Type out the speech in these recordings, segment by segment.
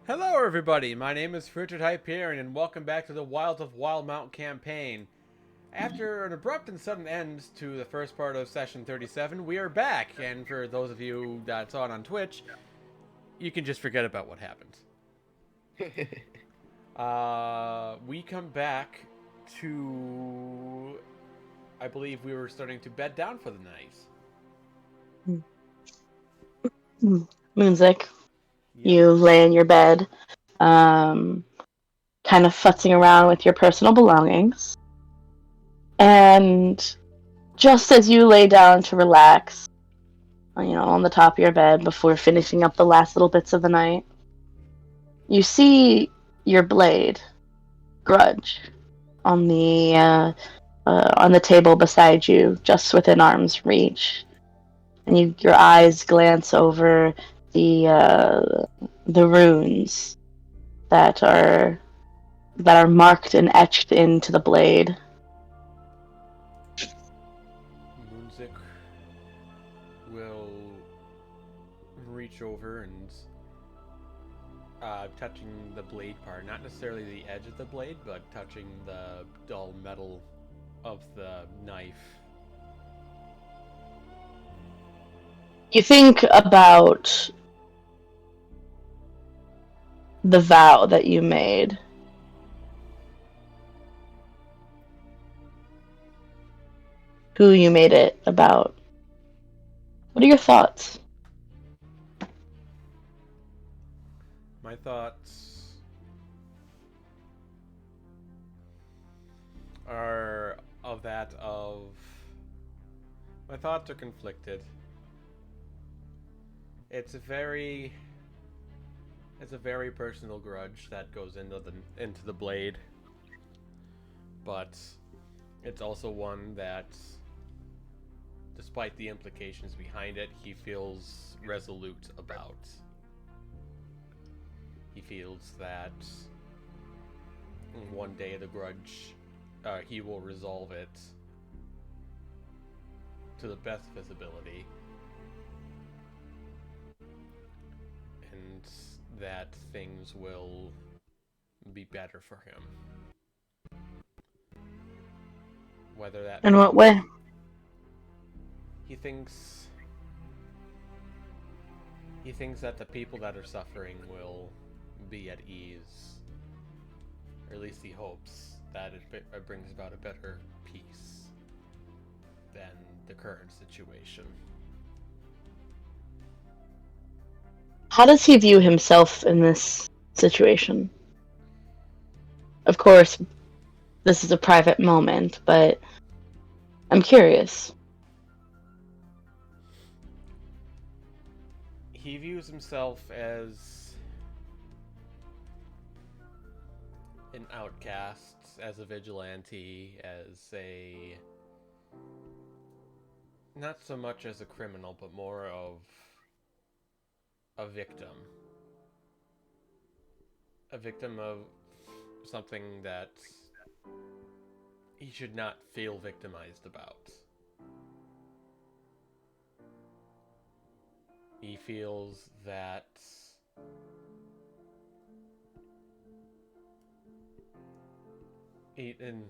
Hello, everybody. My name is Richard Hyperion, and welcome back to the Wilds of Wildemount campaign. After an abrupt and sudden end to the first part of session 37, we are back. And for those of you that saw it on Twitch, you can just forget about what happened. We come back to, I believe we were starting to bed down for the night. Moonzik, Yep. you lay in your bed, kind of futzing around with your personal belongings. And just as you lay down to relax, on the top of your bed before finishing up the last little bits of the night, you see your blade, Grudge, on the table beside you, just within arm's reach. And your eyes glance over the runes that are marked and etched into the blade. Moonzik will reach over and touching the blade part, not necessarily the edge of the blade, but touching the dull metal of the knife. You think about the vow that you made. Who you made it about. What are your thoughts? My thoughts are my thoughts are conflicted. It's a very personal grudge that goes into the blade, but it's also one that, despite the implications behind it, he feels resolute about. He feels that one day the grudge, he will resolve it to the best of his ability, and that things will be better for him. Whether that In what means way? he thinks that the people that are suffering will be at ease, or at least he hopes that it brings about a better peace than the current situation. How does he view himself in this situation? Of course, this is a private moment, but I'm curious. He views himself as an outcast, as a vigilante, as not so much as a criminal, but more of a victim. A victim of something that he should not feel victimized about. He feels that and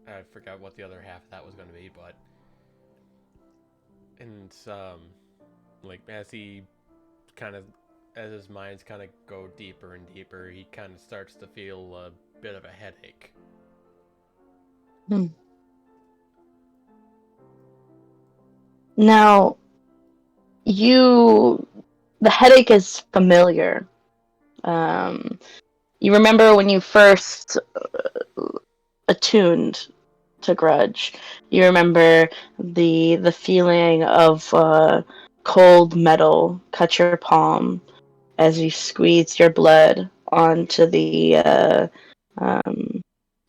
I forgot what the other half of that was going to be, but and like as his minds kind of go deeper and deeper, he kind of starts to feel a bit of a headache. Now, the headache is familiar. You remember when you first attuned to Grudge. You remember the feeling of cold metal cut your palm as you squeezed your blood um,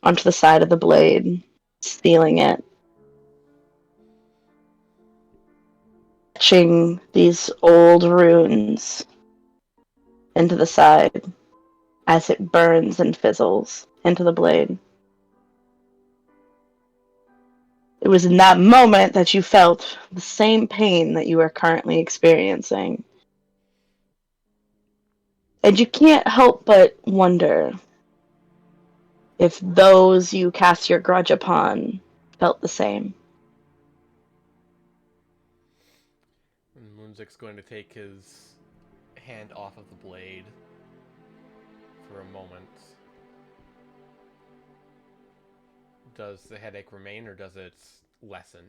onto the side of the blade, sealing it, etching these old runes into the side as it burns and fizzles into the blade. It was in that moment that you felt the same pain that you are currently experiencing. And you can't help but wonder if those you cast your grudge upon felt the same. And Moonzik's going to take his hand off of the blade for a moment. Does the headache remain, or does it lessen?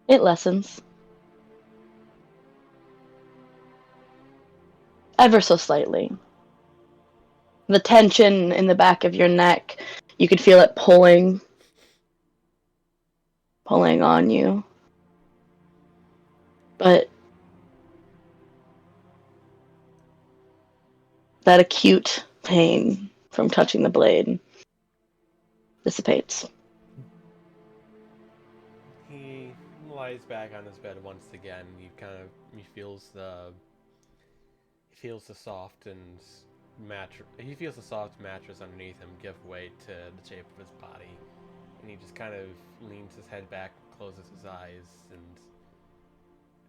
It lessens. Ever so slightly. The tension in the back of your neck, you could feel it pulling on you. But that acute pain from touching the blade dissipates. He lies back on his bed once again. He feels the soft mattress underneath him give way to the shape of his body, and he just kind of leans his head back, closes his eyes, and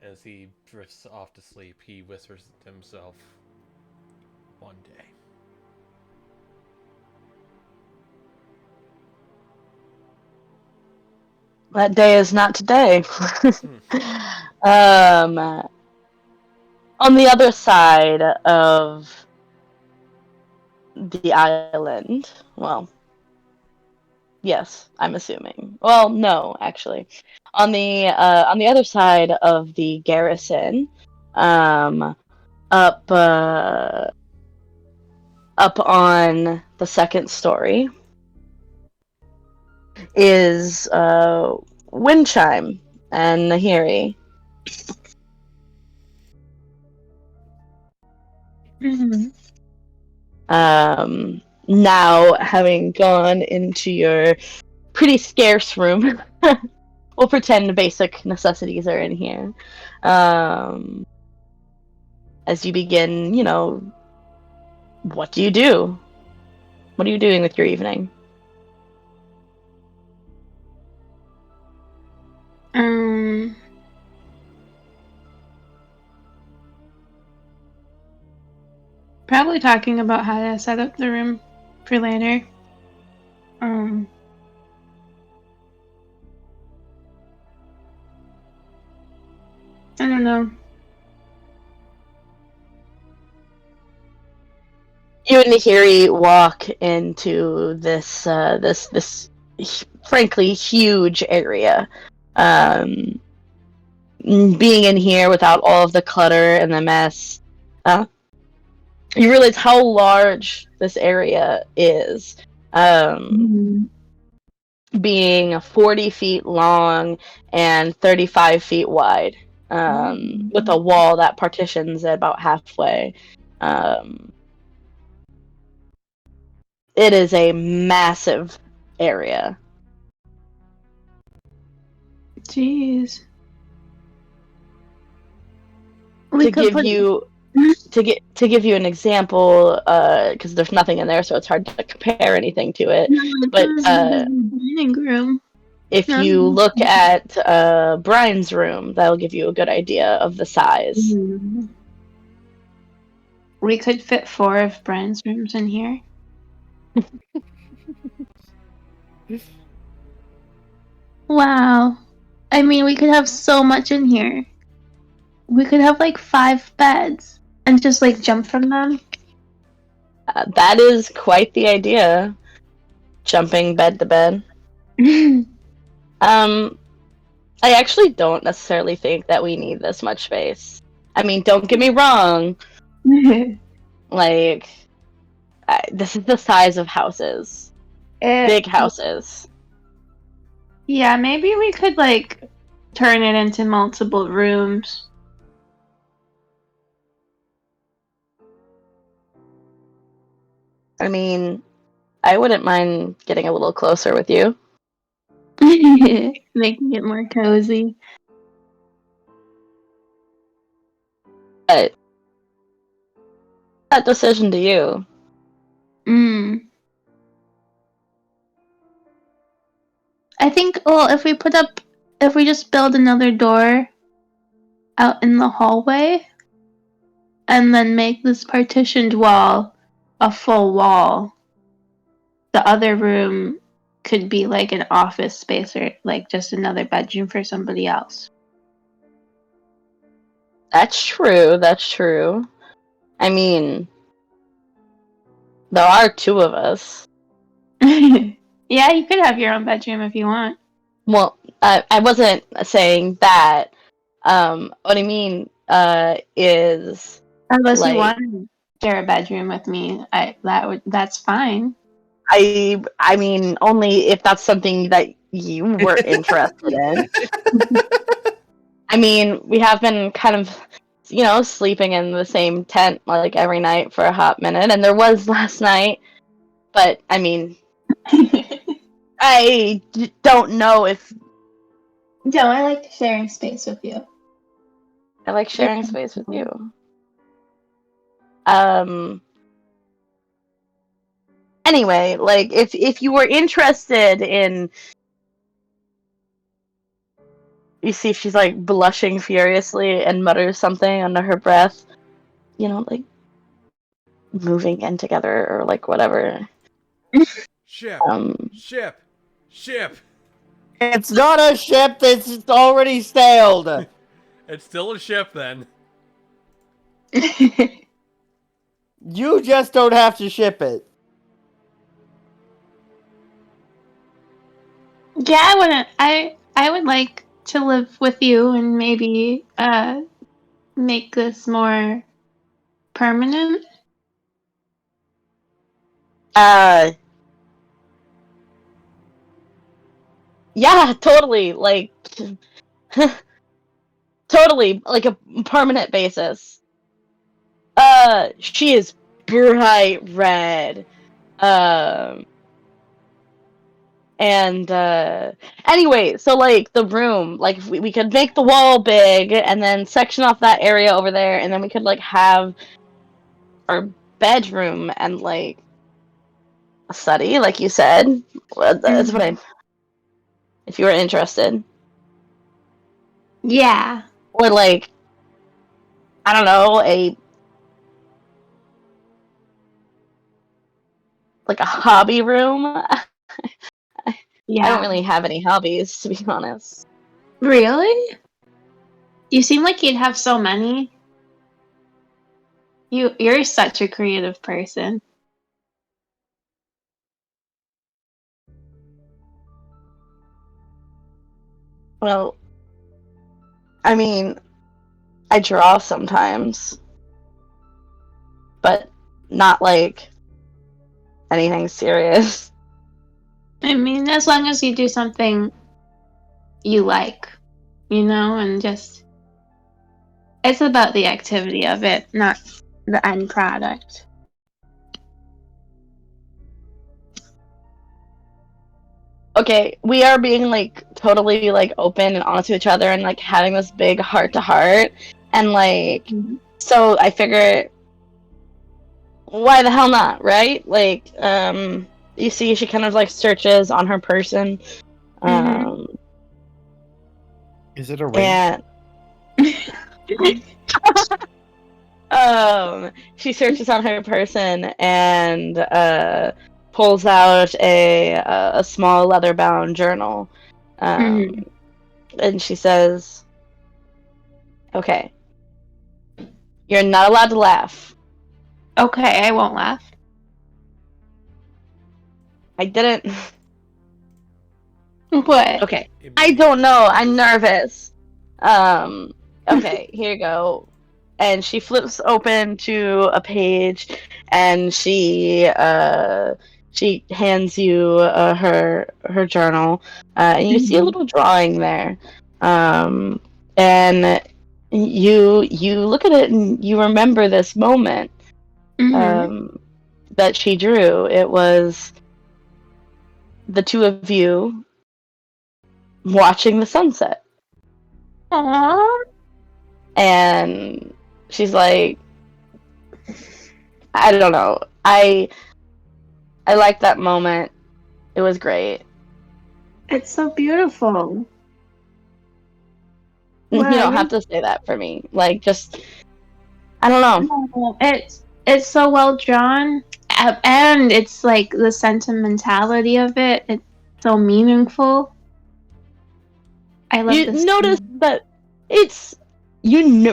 as he drifts off to sleep, he whispers to himself, "One day." That day is not today. On the other side of the island, well, yes, I'm assuming. Well, no, actually, on the other side of the garrison, up on the second story, is Windchime and Nahiri. Now, having gone into your pretty scarce room, we'll pretend basic necessities are in here. As you begin, what do you do? What are you doing with your evening? Probably talking about how to set up the room for later. I don't know. You and Nahiri walk into this frankly huge area. Being in here without all of the clutter and the mess, you realize how large this area is. Being 40 feet long and 35 feet wide, with a wall that partitions it about halfway. It is a massive area. Jeez. To give you an example, because there's nothing in there, so it's hard to compare anything to it. But dining room. If you look at Brian's room, that'll give you a good idea of the size. We could fit 4 of Brian's rooms in here. Wow. I mean, we could have so much in here. We could have 5 beds and just jump from them. That is quite the idea. Jumping bed to bed. I actually don't necessarily think that we need this much space. I mean, don't get me wrong. This is the size of houses. Big houses. Yeah, maybe we could, turn it into multiple rooms. I mean, I wouldn't mind getting a little closer with you. Making it more cozy. But that decision to you. I think, if we just build another door out in the hallway, and then make this partitioned wall a full wall. The other room could be like an office space or like just another bedroom for somebody else. That's true. That's true. I mean, there are two of us. Yeah, you could have your own bedroom if you want. Well, I wasn't saying that. What I mean is Unless you like want to share a bedroom with me, that's fine. I mean only if that's something that you were interested in. I mean, we have been kind of, sleeping in the same tent like every night for a hot minute, and there was last night. But I mean, I don't know if No, I like sharing space with you. I like sharing space with you. Anyway, like if you were interested in, you see she's like blushing furiously and mutters something under her breath, like moving in together or like whatever. Ship. Ship. Ship. It's not a ship, it's already sailed. It's still a ship then. You just don't have to ship it. Yeah, I would like to live with you and maybe make this more permanent. Yeah, totally. Like, totally, like a permanent basis. She is bright red. And anyway, so like the room, like if we could make the wall big and then section off that area over there, and then we could like have our bedroom and like a study, like you said. That's what if you were interested. Yeah. Or like, I don't know, like a hobby room. Yeah. I don't really have any hobbies, to be honest. Really? You seem like you'd have so many. You're such a creative person. Well, I mean, I draw sometimes, but not like anything serious. I mean, as long as you do something you like, and just it's about the activity of it, not the end product. Okay, we are being like totally like open and honest with each other and like having this big heart to heart, and like so I figure why the hell not, right? Like you see she kind of like searches on her person. Is it a ring? And she searches on her person and pulls out a small leather-bound journal, and she says, "Okay, you're not allowed to laugh." Okay, I won't laugh. I didn't. What? Okay, I don't know. I'm nervous. Okay, here you go. And she flips open to a page, and she hands you her journal, and you see a little drawing there, and you look at it and you remember this moment that she drew. It was the two of you watching the sunset. Aww. And she's like, I don't know. I liked that moment. It was great. It's so beautiful. You don't have to say that for me. Like, just I don't know. No, it's so well drawn, and it's like the sentimentality of it. It's so meaningful. I love You this. notice that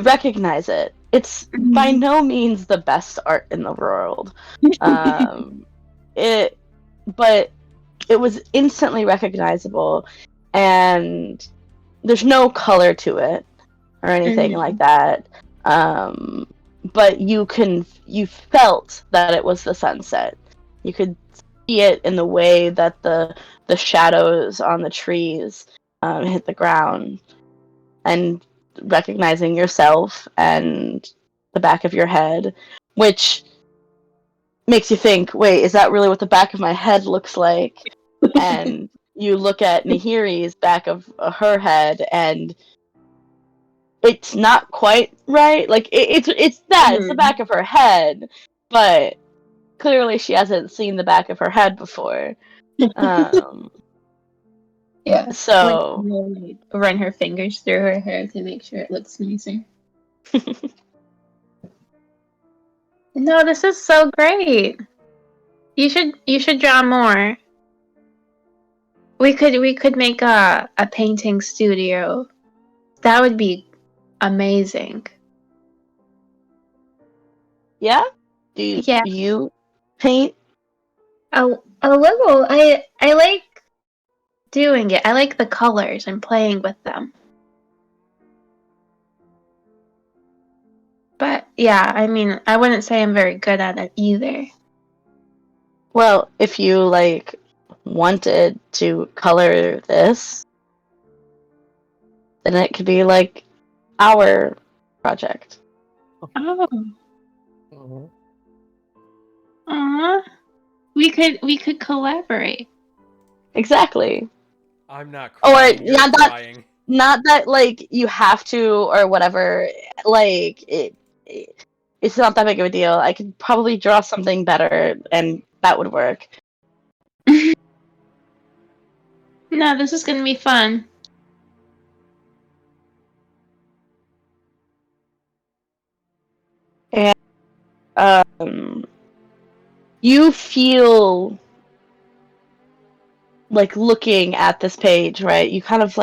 recognize it. It's by no means the best art in the world. It, but it was instantly recognizable, and there's no color to it or anything like that. But you felt that it was the sunset. You could see it in the way that the shadows on the trees hit the ground, and recognizing yourself and the back of your head, which makes you think, wait, is that really what the back of my head looks like? And you look at Nahiri's back of her head, and it's not quite right. Like it's the back of her head, but clearly she hasn't seen the back of her head before. Yeah. So Like, run her fingers through her hair to make sure it looks nicer. No, this is so great. You should draw more. We could make a painting studio. That would be amazing. yeah, do Yeah. you paint? A little. I like doing it. I like the colors and playing with them. But yeah, I mean, I wouldn't say I'm very good at it either. Well, if you wanted to color this, then it could be like our project. Oh. Mhm. We could collaborate. Exactly. I'm not Or crying. You're not crying. not that you have to or whatever. It's not that big of a deal. I could probably draw something better, and that would work. No, this is gonna be fun. And you feel looking at this page, right? You kind of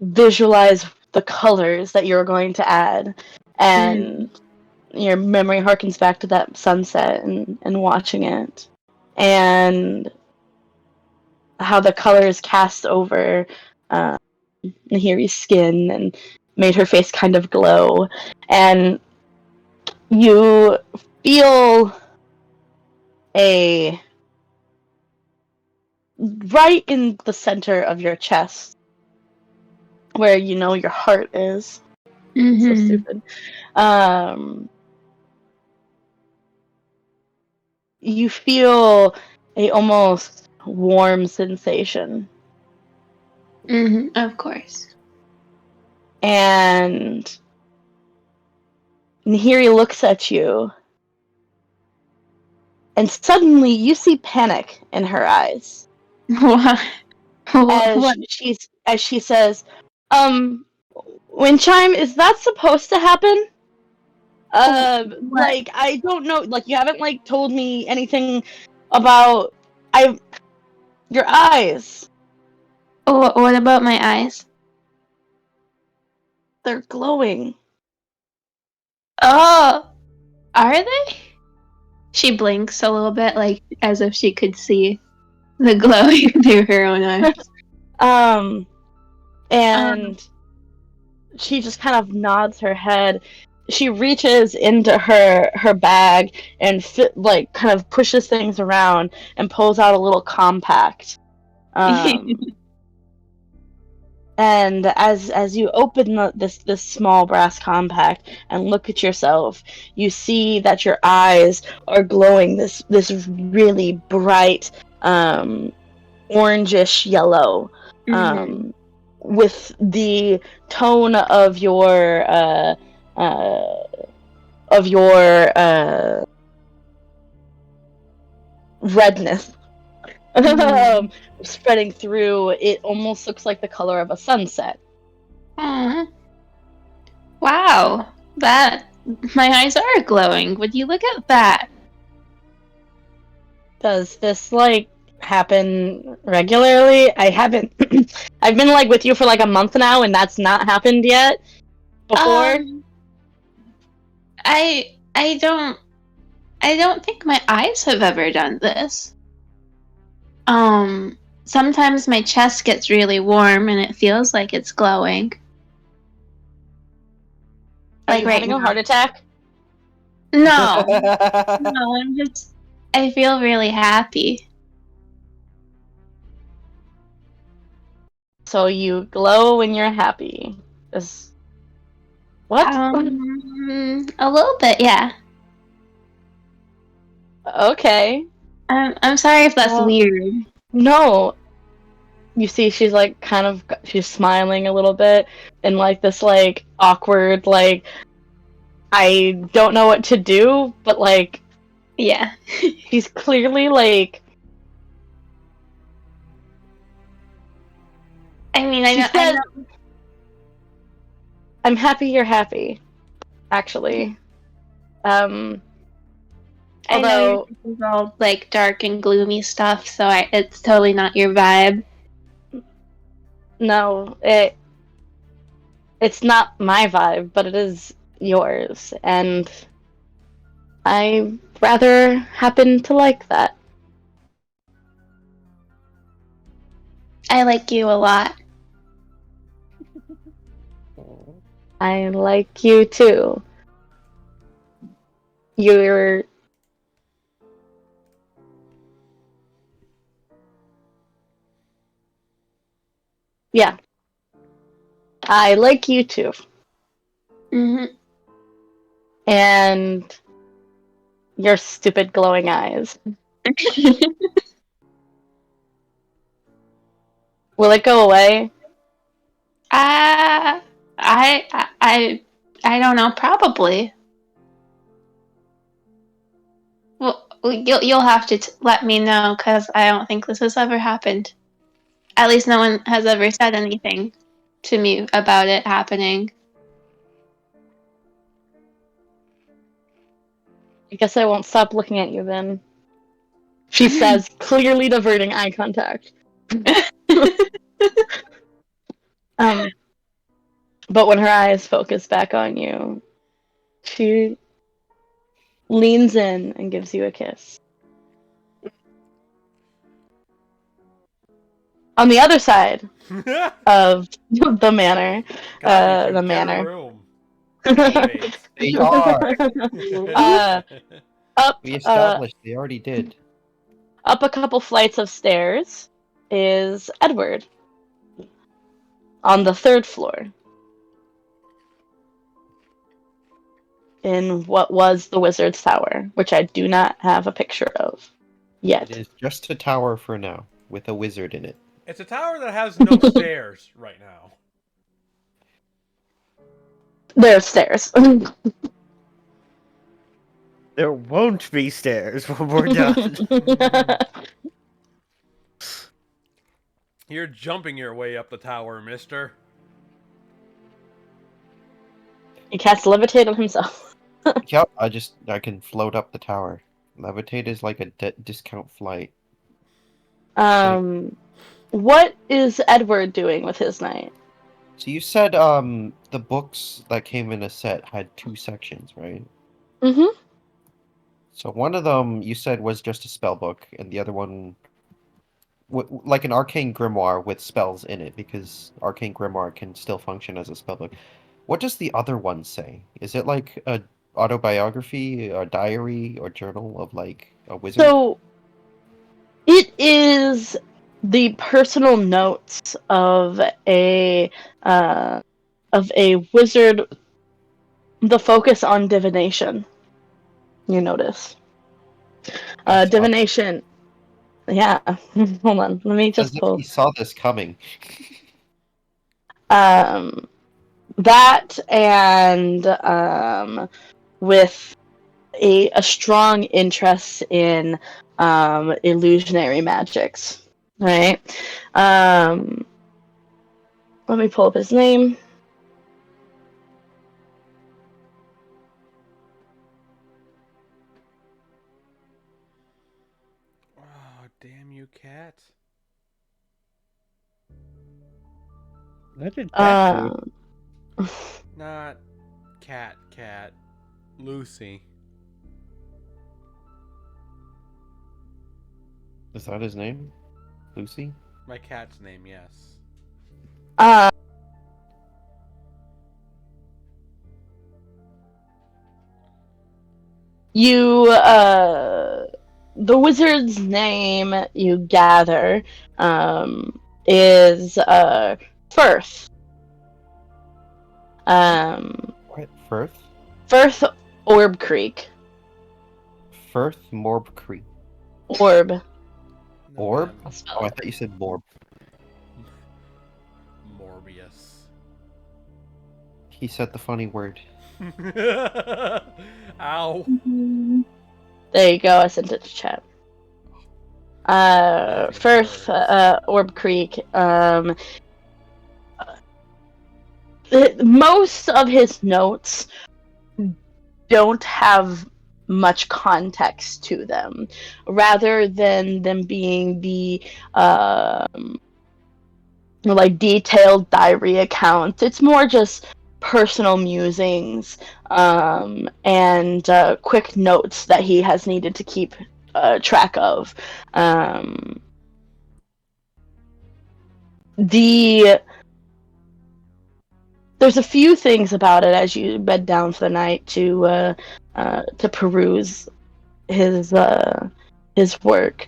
visualize the colors that you're going to add, and your memory harkens back to that sunset and watching it, and how the colors cast over Nahiri's skin and made her face kind of glow, and you feel a right in the center of your chest where your heart is. So stupid. You feel a almost warm sensation. Of course. And Nahiri looks at you, and suddenly you see panic in her eyes. What? As she says, Windchime, is that supposed to happen? I don't know. You haven't told me anything about your eyes. What about my eyes? They're glowing. Oh, are they? She blinks a little bit, as if she could see the glowing through her own eyes. And she just kind of nods her head. She reaches into her bag and kind of pushes things around and pulls out a little compact. And as you open this small brass compact and look at yourself, you see that your eyes are glowing this really bright orangish yellow, with the tone of your redness. Spreading through. It almost looks like the color of a sunset. Wow, that My eyes are glowing. Would you look at that? Does this like happen regularly? I haven't. I've been like with you for like a month now, and that's not happened yet. Before. I don't think my eyes have ever done this. Sometimes my chest gets really warm and it feels like it's glowing. Are Like you right having a now. heart attack? No. No, I feel really happy. So you glow when you're happy. What? A little bit, yeah. Okay. I'm sorry if that's Well, weird. No. You see, she's smiling a little bit, and like this, like awkward, like I don't know what to do, but like, Yeah. she's clearly like. I mean, She I says, know. "I'm happy you're happy." Actually, I know although you're thinking all like dark and gloomy stuff, so it's totally not your vibe. no, it's not my vibe, but it is yours, and I rather happen to like that. I like you a lot. I like you too. You're. Yeah. I like you too. Mm-hmm. And your stupid glowing eyes. Will it go away? I I don't know. Probably. Well, you'll have to let me know because I don't think this has ever happened. At least no one has ever said anything to me about it happening. I guess I won't stop looking at you then. She says, clearly diverting eye contact. But when her eyes focus back on you, she leans in and gives you a kiss. On the other side of the manor, God, you two the get a manor. room. Wait. They are. Up, We established they already did. up a couple flights of stairs is Edward on the third floor in what was the wizard's tower, which I do not have a picture of yet. It is just a tower for now, with a wizard in it. It's a tower that has no stairs right now. There's stairs. There won't be stairs when we're done. You're jumping your way up the tower, mister. He casts levitate on himself. Yep, I can float up the tower. Levitate is like a discount flight. What is Edward doing with his night? So you said the books that came in a set had 2 sections, right? Mm-hmm. So one of them you said was just a spell book, and the other one like an arcane grimoire with spells in it, because arcane grimoire can still function as a spell book. What does the other one say? Is it like a autobiography, a diary, or journal of like a wizard? So it is the personal notes of a wizard. The focus on divination. You notice. That's Divination. Yeah. Hold on. Let me as just if pull. he saw this coming. That and with a strong interest in illusionary magics, right? Let me pull up his name. cat? Not a cat Uh, food. Not cat. Lucy. Is that his name? Lucy? My cat's name, yes. uh, you, the wizard's name you gather, is, Firth. What? Firth? Firth Orb Creek. Firth Morb Creek. Orb. No, Orb? I'll spell Oh, I it. thought you said Morb. Morbius. He said the funny word. Ow. There you go, I sent it to chat. Amazing Firth, words. Orb Creek, most of his notes don't have much context to them, rather than them being the like detailed diary accounts. It's more just personal musings, and quick notes that he has needed to keep track of. The There's a few things about it as you bed down for the night to peruse his work.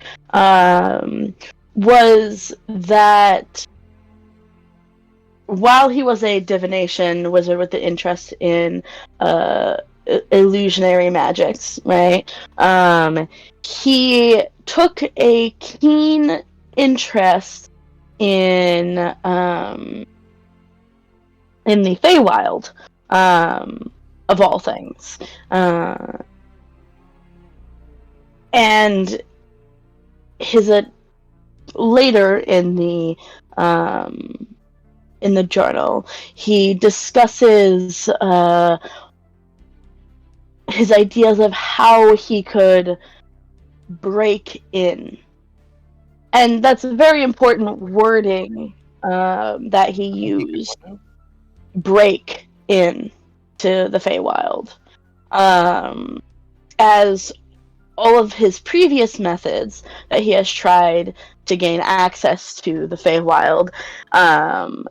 Was that while he was a divination wizard with an interest in illusionary magics, right? He took a keen interest in the Feywild, of all things, and his later in the journal, he discusses his ideas of how he could break in, and that's a very important wording that he used. Break in to the Feywild, as all of his previous methods that he has tried to gain access to the Feywild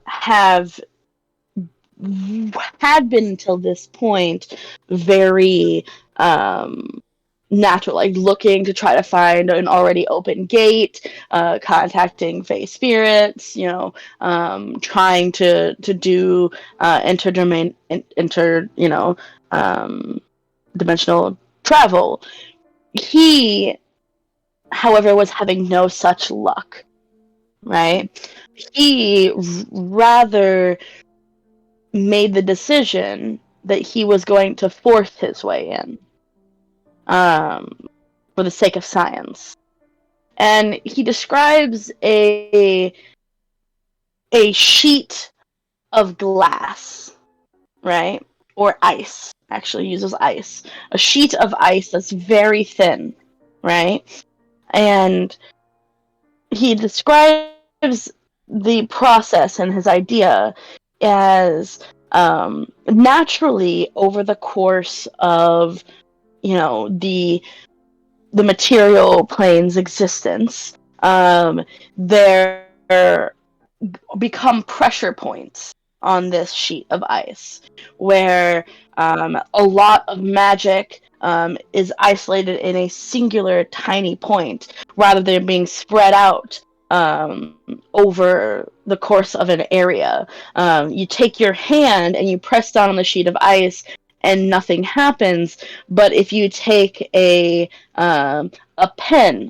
have had been until this point very natural, like looking to try to find an already open gate, contacting Fey spirits, trying to do dimensional travel. He, however, was having no such luck, right? He rather made the decision that he was going to force his way in, for the sake of science. And he describes a sheet of glass, right? Or ice. Actually uses ice. A sheet of ice that's very thin, right? And he describes the process and his idea as naturally over the course of the material plane's existence, there become pressure points on this sheet of ice where a lot of magic is isolated in a singular tiny point rather than being spread out over the course of an area. You take your hand and you press down on the sheet of ice and nothing happens, but if you take a pen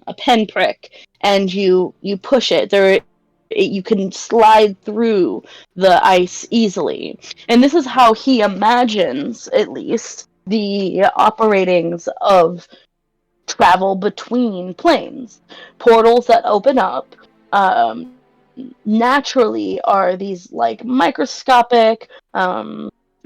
prick, and you push it, you can slide through the ice easily. And this is how he imagines, at least, the operatings of travel between planes. Portals that open up naturally are these like microscopic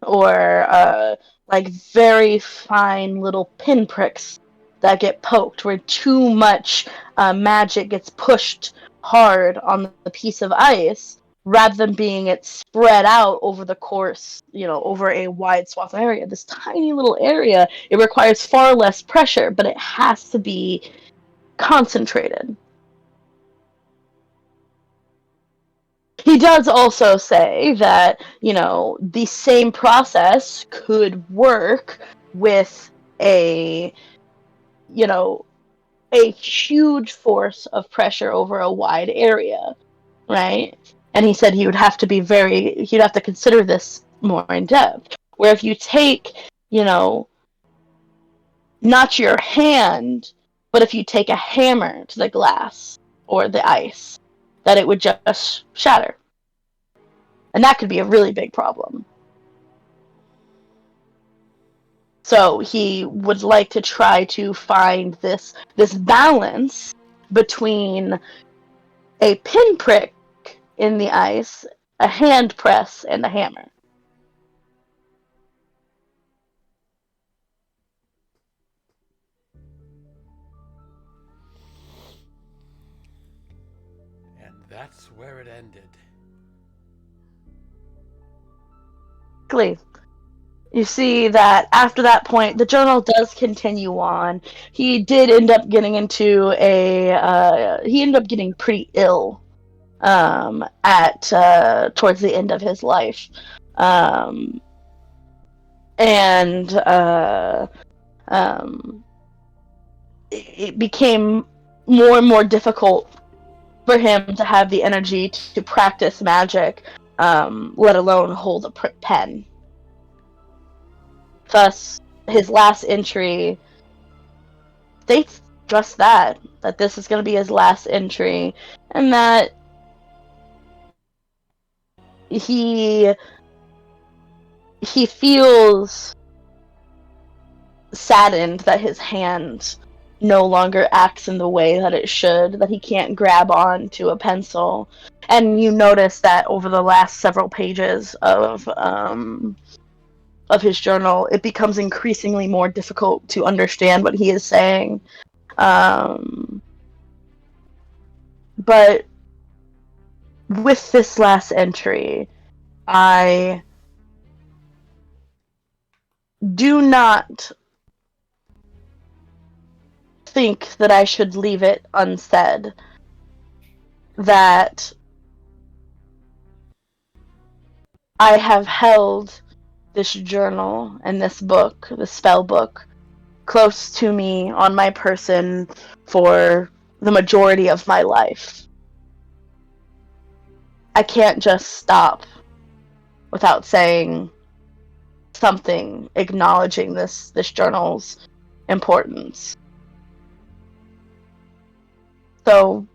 or like very fine little pinpricks that get poked, where too much magic gets pushed hard on the piece of ice, rather than being it spread out over the course, over a wide swath of area. This tiny little area, it requires far less pressure, but it has to be concentrated. He does also say that, the same process could work with a huge force of pressure over a wide area, right? And he said he'd have to consider this more in depth. Where if you take, not your hand, but if you take a hammer to the glass or the ice, that it would just shatter. And that could be a really big problem. So he would like to try to find this balance between a pinprick in the ice, a hand press, and a hammer. And that's where it ended. You see that after that point, the journal does continue on. He did end up getting he ended up getting pretty ill at towards the end of his life. It became more and more difficult for him to have the energy to practice magic, let alone hold a pen. Thus, his last entry states just that this is going to be his last entry, and that he feels saddened that his hand no longer acts in the way that it should, that he can't grab on to a pencil. And you notice that over the last several pages of his journal, it becomes increasingly more difficult to understand what he is saying. But with this last entry, I do not think that I should leave it unsaid that I have held this journal and this book, the spell book, close to me on my person for the majority of my life. I can't just stop without saying something acknowledging this journal's importance. So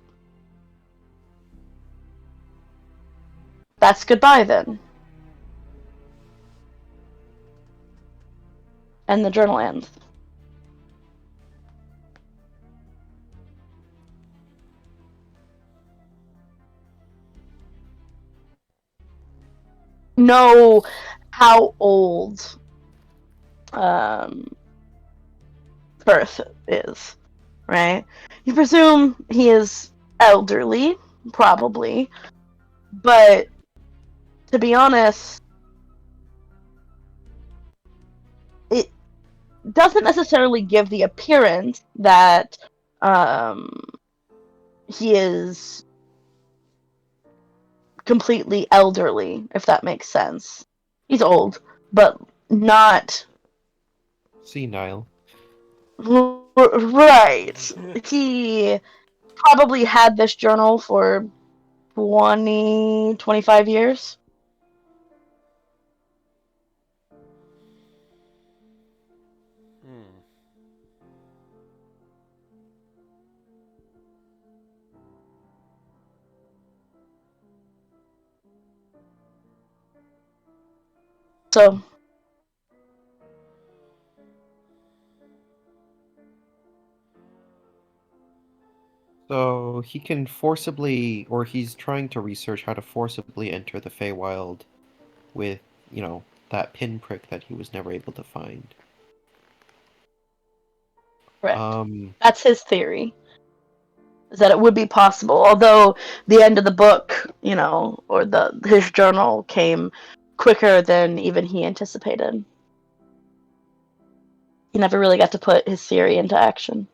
that's goodbye then. And the journal ends. Know how old Perth is, right? You presume he is elderly, probably, but to be honest, it doesn't necessarily give the appearance that he is completely elderly, if that makes sense. He's old, but not senile. Right. He probably had this journal for 25 years. So So he can forcibly, or he's trying to research how to forcibly enter the Feywild with, that pinprick that he was never able to find. Correct. That's his theory. Is that it would be possible, although the end of the book, or his journal came quicker than even he anticipated. He never really got to put his theory into action.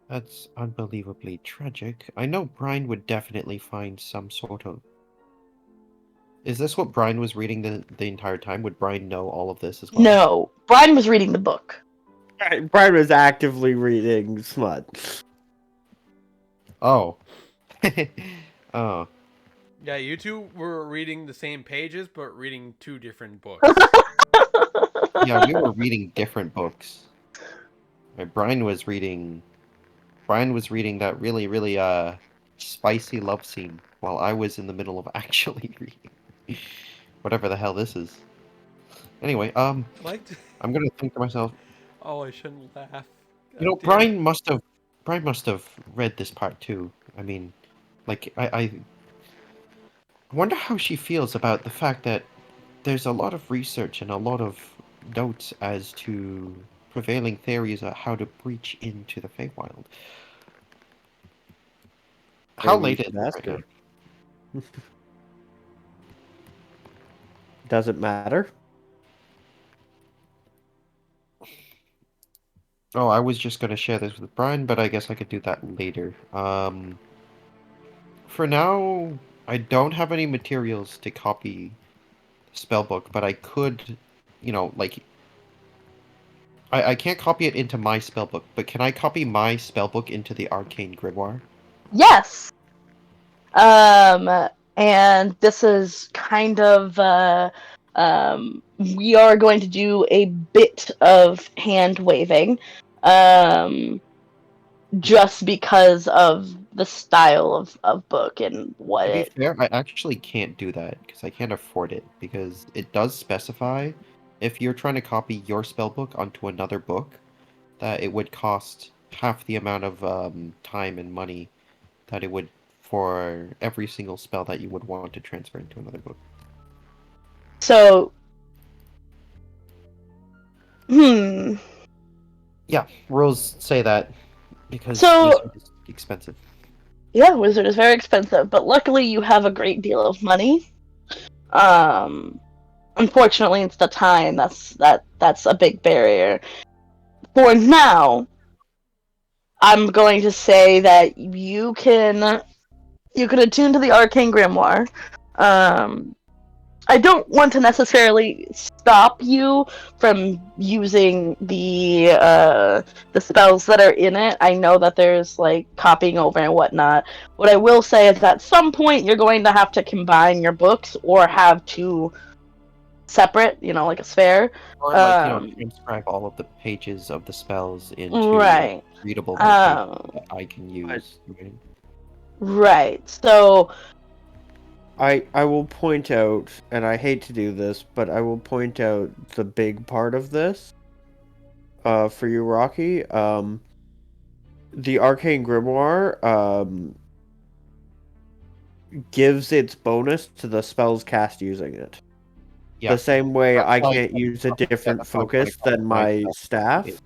That's unbelievably tragic. I know Brian would definitely find some sort of... Is this what Brian was reading the entire time? Would Brian know all of this as well? No, Brian was reading the book. Brian was actively reading smut. Oh. Oh. Yeah, you two were reading the same pages, but reading two different books. Yeah, we were reading different books. Right, Brian was reading that really, really spicy love scene while I was in the middle of actually reading whatever the hell this is. Anyway, I'm gonna think to myself. Oh, I shouldn't laugh. Brian must have read this part too. I mean, like I wonder how she feels about the fact that there's a lot of research and a lot of notes as to prevailing theories on how to breach into the Feywild. How late is it right now? Does it matter? Oh, I was just gonna share this with Brian, but I guess I could do that later. For now, I don't have any materials to copy the spellbook, but I could, I can't copy it into my spellbook, but can I copy my spellbook into the Arcane Grimoire? Yes. And this is kind of we are going to do a bit of hand waving, just because of the style of book and what To be it. fair, I actually can't do that because I can't afford it, because it does specify if you're trying to copy your spellbook onto another book, that it would cost half the amount of time and money that it would for every single spell that you would want to transfer into another book. So, Yeah, rules say that because So- Wizard is expensive. Yeah, Wizard is very expensive, but luckily you have a great deal of money. Unfortunately, it's the time that's a big barrier. For now, I'm going to say that you can attune to the Arcane Grimoire. I don't want to necessarily stop you from using the spells that are in it. I know that there's like copying over and whatnot. What I will say is that at some point you're going to have to combine your books or have two separate, like a sphere. Or transcribe all of the pages of the spells into Right. readable notation that I can use. Right. So I will point out, and I hate to do this, but I will point out the big part of this for you, Rocky. The Arcane Grimoire gives its bonus to the spells cast using it. Yeah. The same way That's I why- can't use a different that's why I focus call than it my my staff spell.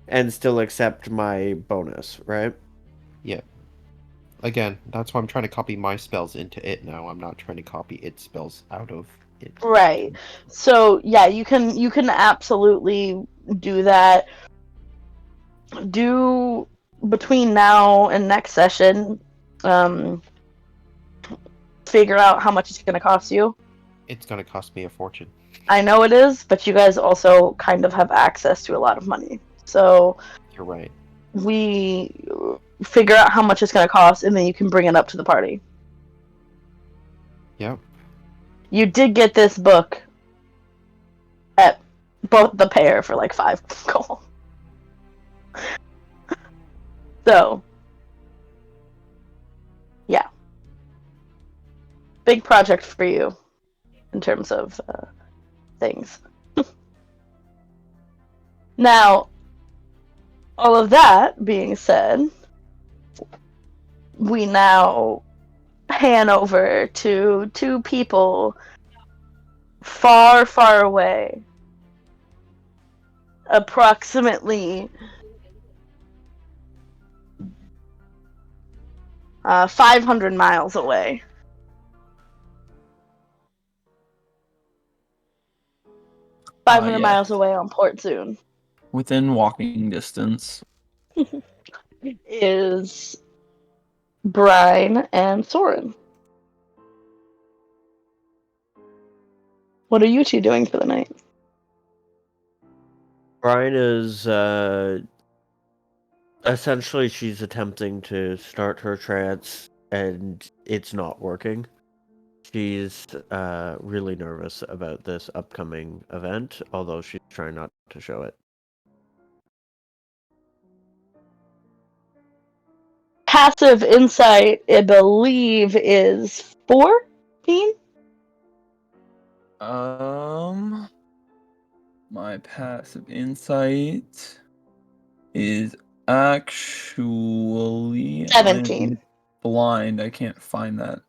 and still accept my bonus, right? Yeah. Again, that's why I'm trying to copy my spells into it now. I'm not trying to copy its spells out of it. right. So yeah, you can absolutely do that. Do between now and next session, figure out how much it's going to cost you. It's going to cost me a fortune. I know it is, but you guys also kind of have access to a lot of money. So You're right. we figure out how much it's going to cost, and then you can bring it up to the party. Yep. You did get this book at both the pair for like 5 gold. So, yeah. Big project for you in terms of things. Now, all of that being said, we now pan over to two people far, far away. approximately 500 miles away. Ah, 500 yes. miles away on Port Soon Within walking distance. is Brine and Soren. What are you two doing for the night? Brian is essentially she's attempting to start her trance and it's not working. She's really nervous about this upcoming event, although she's trying not to show it. Passive insight, I believe, is 14? My passive insight is actually 17. I'm blind. I can't find that.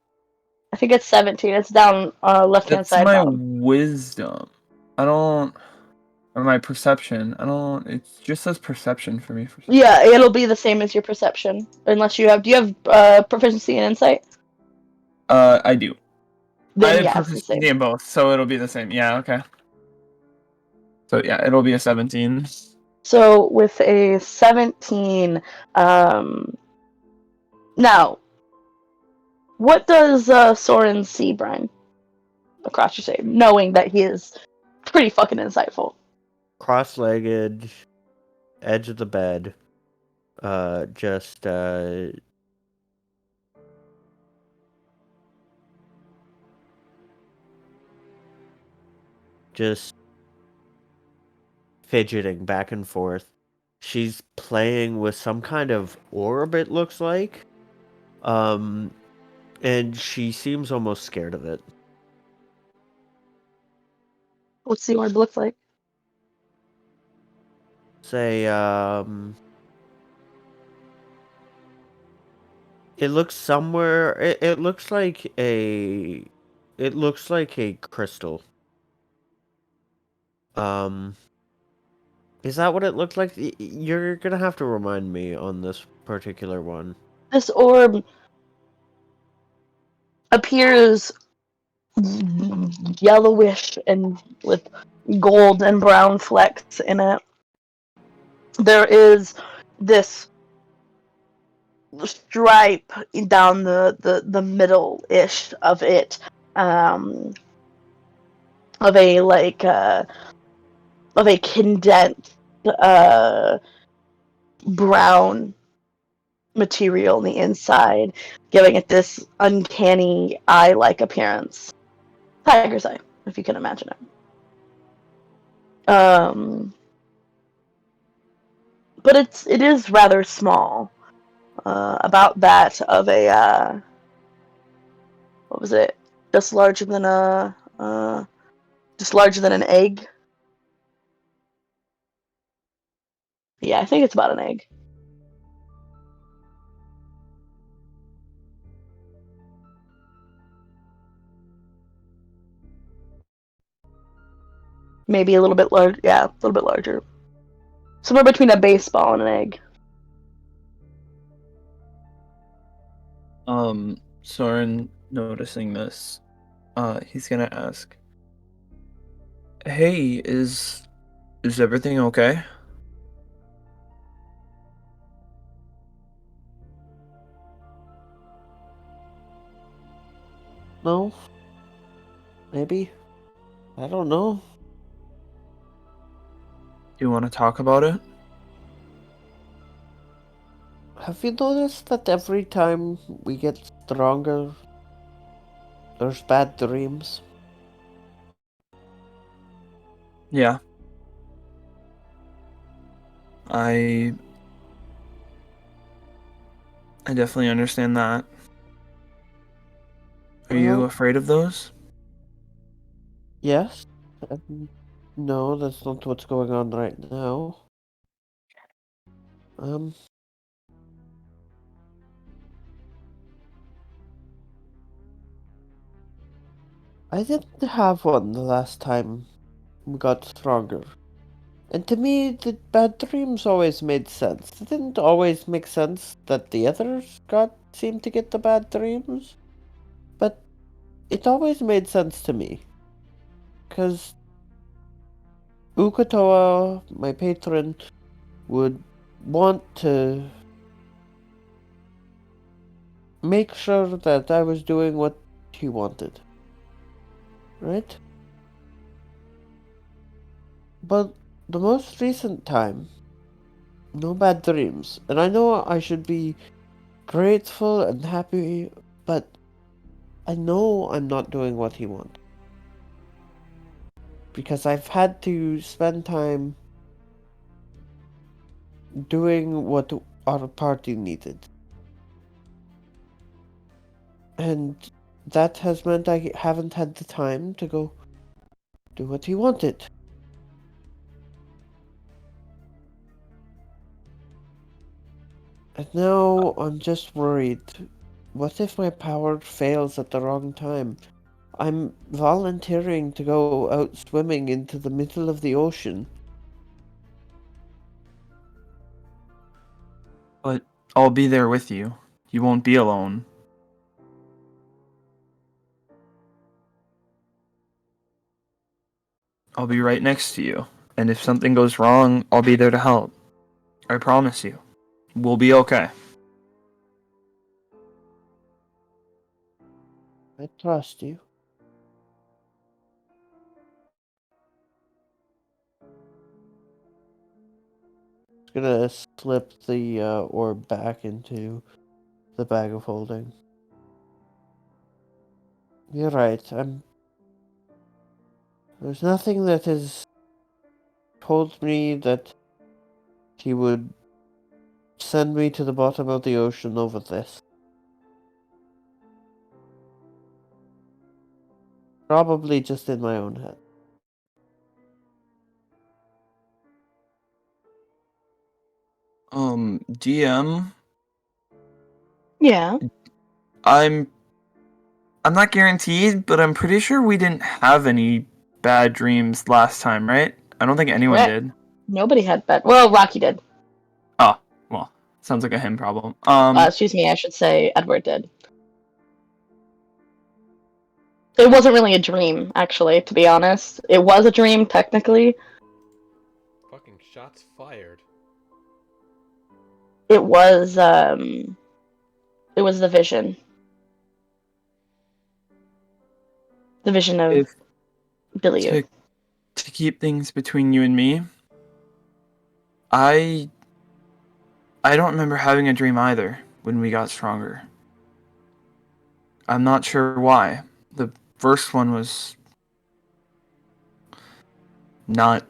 I think it's 17. It's down left-hand That's side my bottom. wisdom. Or my perception. It just says perception for me. Yeah, it'll be the same as your perception. Unless you have... Do you have proficiency in insight? I do. I Then have yeah, it's the same. proficiency in both, so it'll be the same. Yeah, okay. So yeah, it'll be a 17. So with a 17, now, what does Soren see, Brian, across your save, knowing that he is pretty fucking insightful? Cross-legged, edge of the bed, just fidgeting back and forth. She's playing with some kind of orb, it looks like. And she seems almost scared of it. What's the orb look like? Say, it looks somewhere. It looks like a. It looks like a crystal. Is that what it looked like? You're gonna have to remind me on this particular one. This orb appears yellowish and with gold and brown flecks in it. There is this stripe down the middle-ish of it, of a condensed brown material on the inside, giving it this uncanny eye-like appearance. Tiger's eye, if you can imagine it. But it is rather small. About that of a what was it? Just larger than an egg. Yeah, I think it's about an egg. Maybe a little bit large. Yeah, a little bit larger. Somewhere between a baseball and an egg. Soren noticing this, he's gonna ask, "Hey, is everything okay?" No? Maybe? I don't know. Do you want to talk about it? Have you noticed that every time we get stronger, there's bad dreams? Yeah. I definitely understand that. Are you Well, afraid of those? yes. No, that's not what's going on right now. I didn't have one the last time we got stronger. And to me, the bad dreams always made sense. It didn't always make sense that the others seemed to get the bad dreams, but it always made sense to me. Because Ukatoa, my patron, would want to make sure that I was doing what he wanted. Right? But the most recent time, no bad dreams. And I know I should be grateful and happy, but I know I'm not doing what he wants. Because I've had to spend time doing what our party needed. And that has meant I haven't had the time to go do what he wanted. And now I'm just worried. What if my power fails at the wrong time? I'm volunteering to go out swimming into the middle of the ocean. But I'll be there with you. You won't be alone. I'll be right next to you. And if something goes wrong, I'll be there to help. I promise you. We'll be okay. I trust you. Just gonna slip the orb back into the bag of holding. You're right. There's nothing that has told me that he would send me to the bottom of the ocean over this. Probably just in my own head. DM, Yeah. I'm not guaranteed, but I'm pretty sure we didn't have any bad dreams last time, right? I don't think anyone Correct. did. Nobody had bad. Well, Rocky did. Oh, well, sounds like a him problem. Excuse me, I should say Edward did. It wasn't really a dream, actually, to be honest. It was a dream, technically. Fucking shots fired. It was the vision. The vision of If Billy. to keep things between you and me, I don't remember having a dream either when we got stronger. I'm not sure why. The first one was not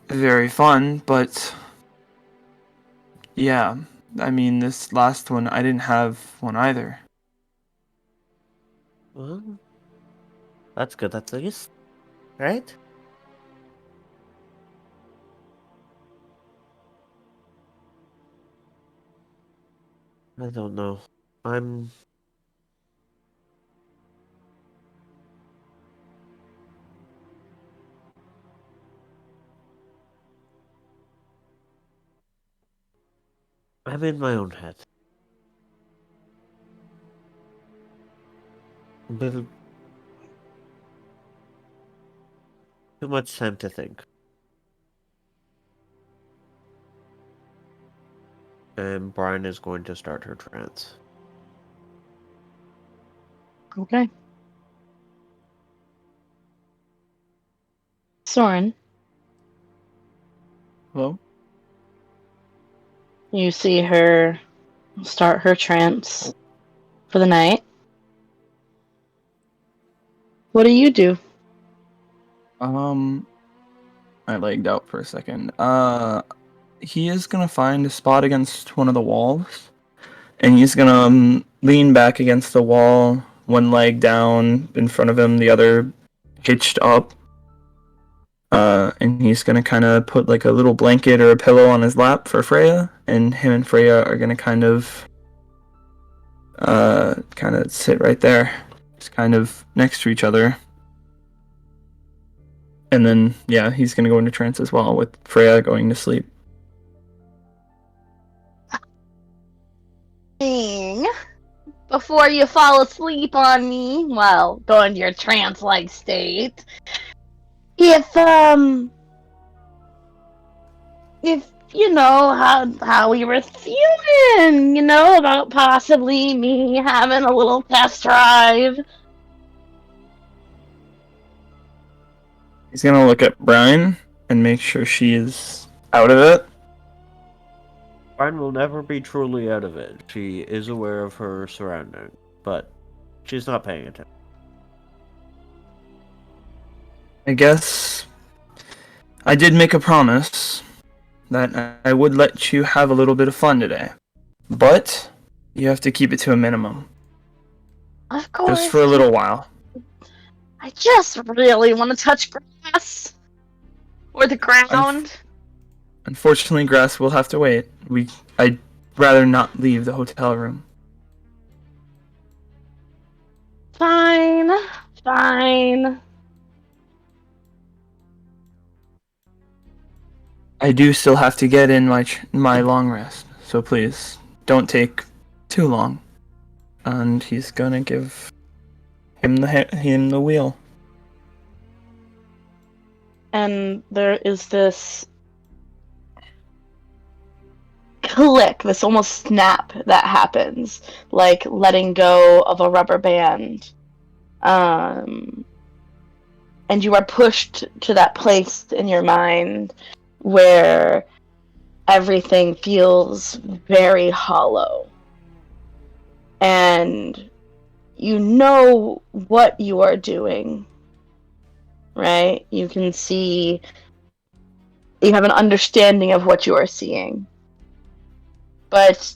very fun, but yeah, I mean, this last one, I didn't have one either. Well, that's good at least, right? I don't know. I'm in my own head. Little too much time to think. And Brian is going to start her trance. Okay. Soren, Hello? you see her start her trance for the night. What do you do? I lagged out for a second. He is gonna find a spot against one of the walls, and he's gonna lean back against the wall, one leg down in front of him, the other hitched up. And he's gonna kind of put like a little blanket or a pillow on his lap for Freya, and him and Freya are gonna kind of sit right there, just kind of next to each other. And then, yeah, he's gonna go into trance as well, with Freya going to sleep. Before you fall asleep on me, well, go into your trance-like state. If you know how we were feeling, about possibly me having a little test drive. He's gonna look at Brian and make sure she is out of it. Brian will never be truly out of it. She is aware of her surroundings, but she's not paying attention. I guess I did make a promise that I would let you have a little bit of fun today. But you have to keep it to a minimum. Of course. Just for a little while. I just really want to touch grass. Or the ground. Unfortunately, grass will have to wait. I'd rather not leave the hotel room. Fine. I do still have to get in my long rest, so please don't take too long. And he's gonna give him the wheel. And there is this click, this almost snap that happens, like letting go of a rubber band. And you are pushed to that place in your mind where everything feels very hollow. And you know what you are doing, right? You can see, you have an understanding of what you are seeing. But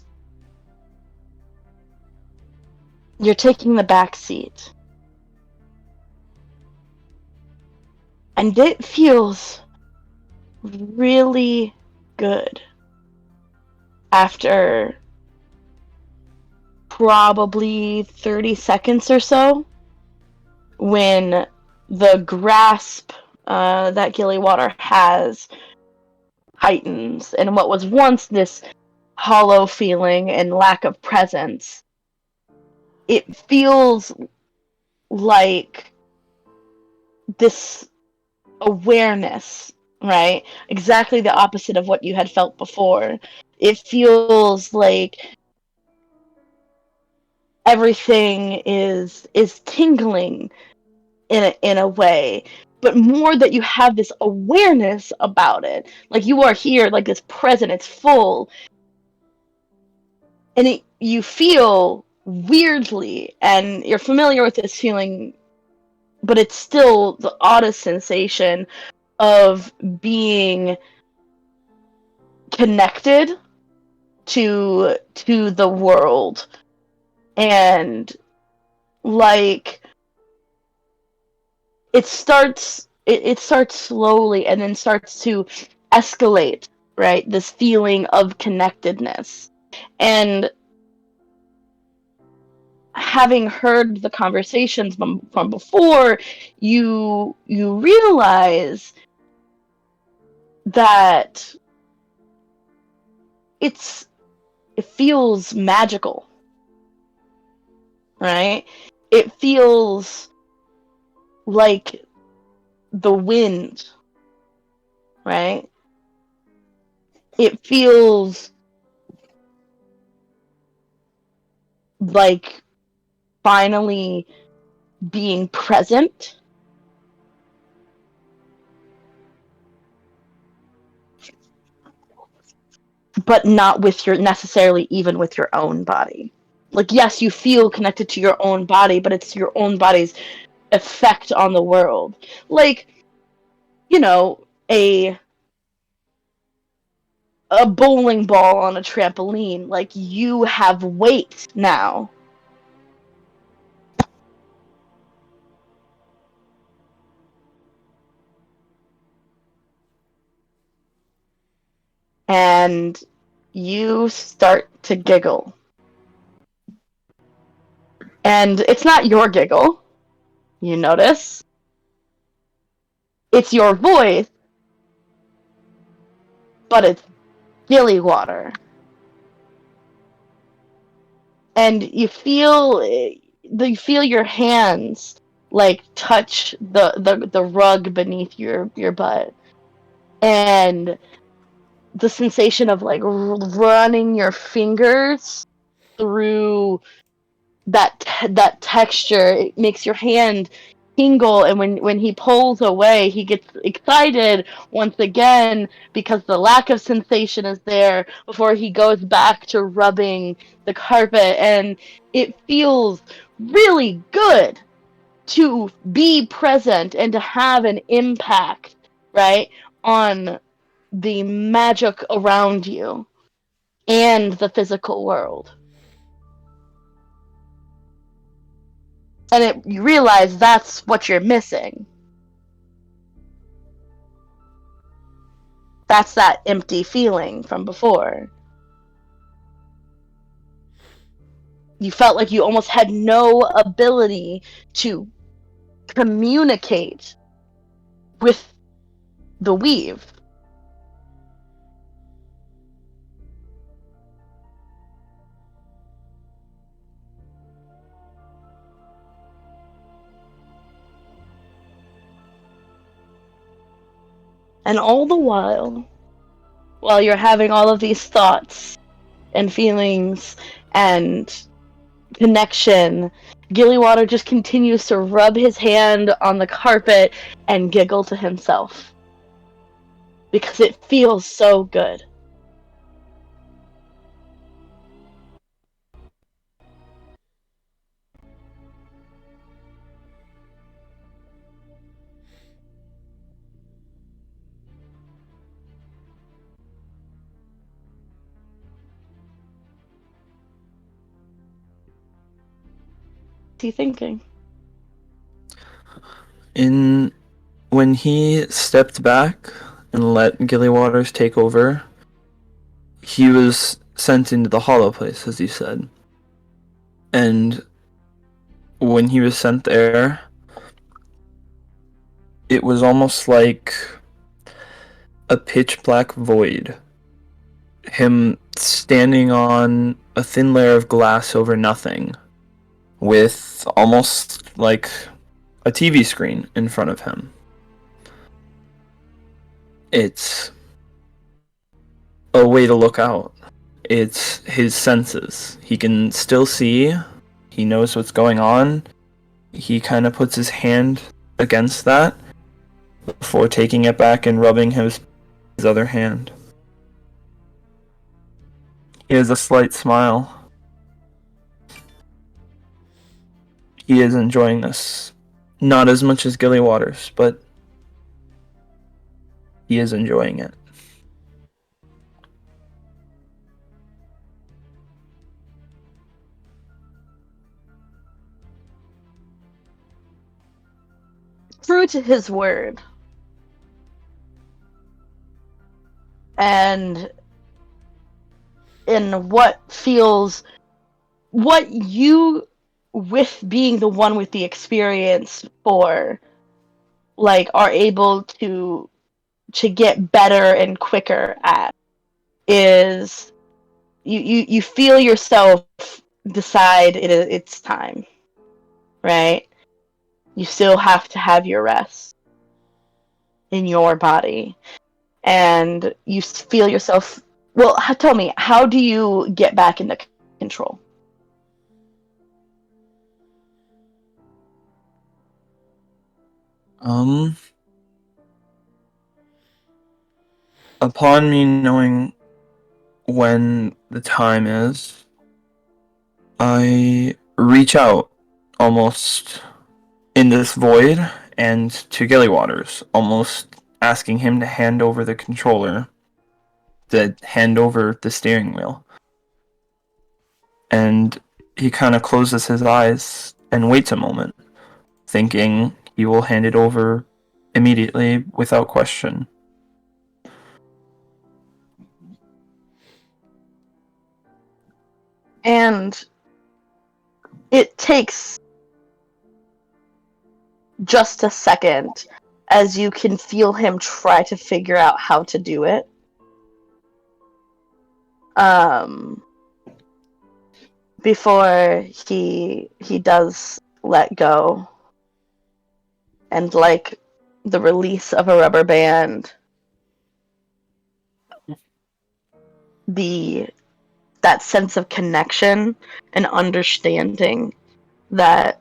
you're taking the back seat. And it feels really good after probably 30 seconds or so, when the grasp that Gillywater has heightens, and what was once this hollow feeling and lack of presence, it feels like this awareness, right? Exactly the opposite of what you had felt before. It feels like everything is tingling in a way, but more that you have this awareness about it. Like you are here, like it's present, it's full. And you feel weirdly, and you're familiar with this feeling, but it's still the oddest sensation of being connected to the world. And like it starts slowly and then starts to escalate, right? This feeling of connectedness. And having heard the conversations from before, you realize that it feels magical, right? It feels like the wind, right? It feels like finally being present. But not with necessarily even with your own body. Like, yes, you feel connected to your own body, but it's your own body's effect on the world. Like, a bowling ball on a trampoline. Like, you have weight now. And you start to giggle. And it's not your giggle, you notice. it's your voice, but it's Gilly Water. And you feel your hands like touch the rug beneath your butt, and the sensation of like running your fingers through that texture, it makes your hand tingle, and when he pulls away, he gets excited once again because the lack of sensation is there before he goes back to rubbing the carpet, and it feels really good to be present and to have an impact, right, on the magic around you and the physical world. And you realize that's what you're missing. That's that empty feeling from before. You felt like you almost had no ability to communicate with the weave. And all the while you're having all of these thoughts and feelings and connection, Gillywater just continues to rub his hand on the carpet and giggle to himself. Because it feels so good. What's he thinking? When he stepped back and let Gillywaters take over, he was sent into the hollow place, as you said. And when he was sent there, it was almost like a pitch black void. Him standing on a thin layer of glass over nothing, with almost like a TV screen in front of him. It's a way to look out. It's his senses. He can still see. He knows what's going on. He kind of puts his hand against that before taking it back and rubbing his other hand. He has a slight smile. He is enjoying this. Not as much as Gillywaters, but he is enjoying it. True to his word. And in what you, with being the one with the experience for, like, are able to get better and quicker at, is you feel yourself decide it's time, right? You still have to have your rest in your body, and you feel yourself. Well, tell me, how do you get back into control? Upon me knowing when the time is, I reach out almost in this void and to Gillywaters, almost asking him to hand over the controller, to hand over the steering wheel. And he kind of closes his eyes and waits a moment, thinking he will hand it over immediately without question. And it takes just a second as you can feel him try to figure out how to do it. Before he does let go, and like the release of a rubber band, that sense of connection and understanding that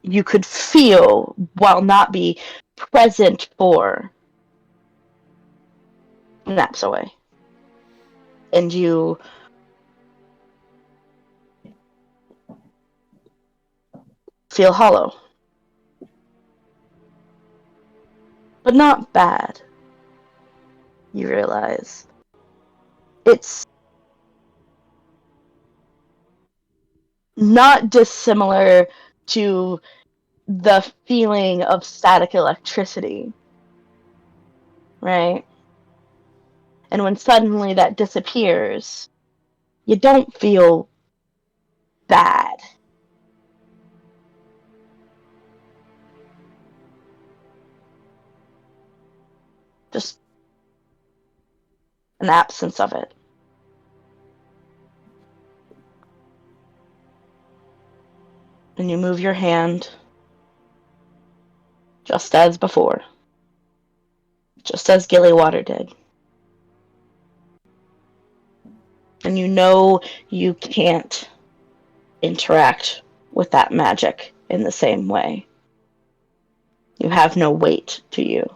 you could feel while not be present for naps away. And you feel hollow. But not bad. You realize it's not dissimilar to the feeling of static electricity, right? And when suddenly that disappears, you don't feel bad. Just an absence of it. And you move your hand just as before. Just as Gillywater did. And you know you can't interact with that magic in the same way. You have no weight to you.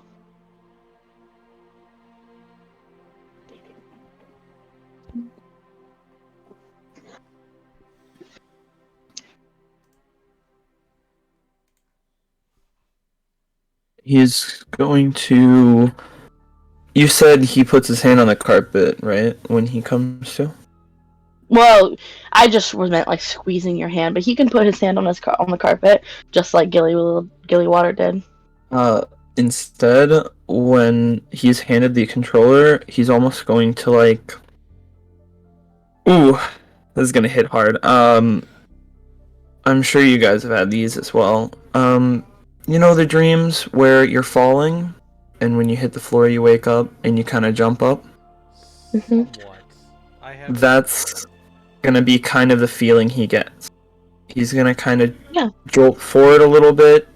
He's going to. You said he puts his hand on the carpet, right? When he comes to? Well, I just was meant like squeezing your hand, but he can put his hand on on the carpet, just like Gillywater did. Instead, when he's handed the controller, he's almost going to like. Ooh, this is gonna hit hard. I'm sure you guys have had these as well. You know the dreams where you're falling, and when you hit the floor, you wake up and you kind of jump up. Somewhat. I have. That's gonna be kind of the feeling he gets. He's gonna kind of Yeah. jolt forward a little bit,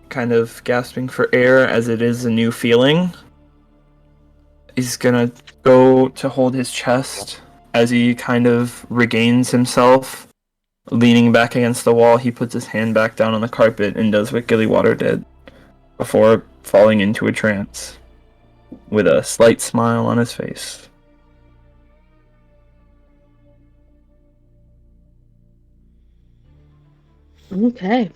kind of gasping for air as it is a new feeling. He's gonna go to hold his chest as he kind of regains himself. Leaning back against the wall, he puts his hand back down on the carpet and does what Gillywater did before falling into a trance with a slight smile on his face. Okay.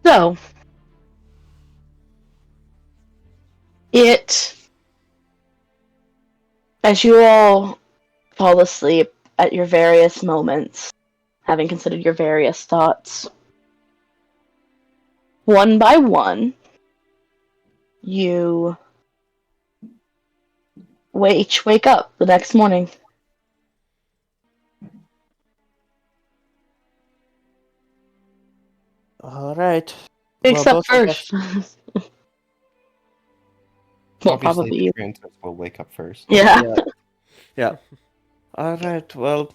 So, as you all fall asleep at your various moments, having considered your various thoughts, one by one, you each wake up the next morning. All right. Wakes up both of us- first. Well, Obviously, probably the you. Trantos will wake up first. Yeah. Yeah. All right. Well,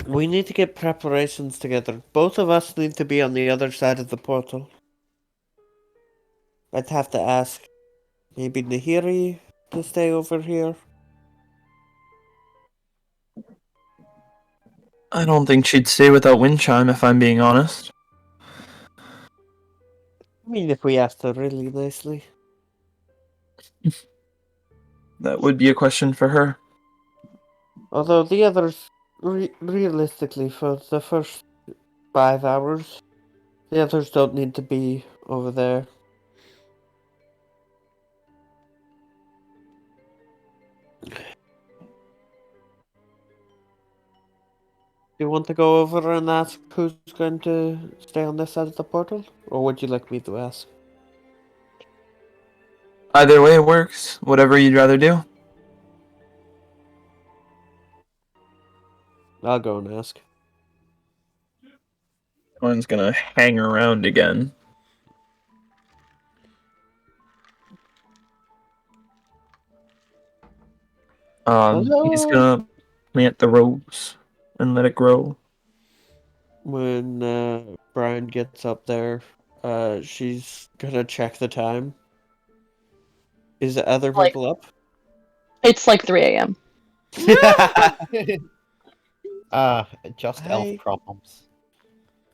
we need to get preparations together. Both of us need to be on the other side of the portal. I'd have to ask maybe Nahiri to stay over here. I don't think she'd stay without wind chime, if I'm being honest. I mean, if we asked her really nicely. That would be a question for her. Although the others, realistically, for the first 5 hours, the others don't need to be over there. Do you want to go over and ask who's going to stay on this side of the portal? Or would you like me to ask? Either way works. Whatever you'd rather do. I'll go and ask. One's gonna hang around again. He's Hello? gonna plant the rose and let it grow. When Brian gets up there, she's gonna check the time. Is the other Like- people up? It's like 3 a.m. Just I- elf problems.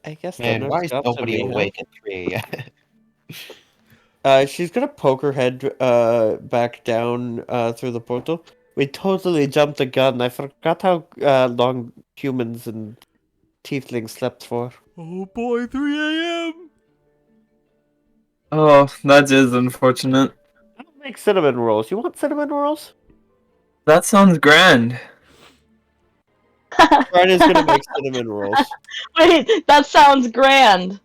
I guess Man, that why is up to nobody me, huh? awake at 3 a.m.? She's gonna poke her head back down through the portal. We totally jumped the gun. I forgot how long humans and tieflings slept for. Oh boy, 3 a.m. Oh, that is unfortunate. I don't make cinnamon rolls. You want cinnamon rolls? That sounds grand. Brian is gonna make cinnamon rolls. Wait, that sounds grand.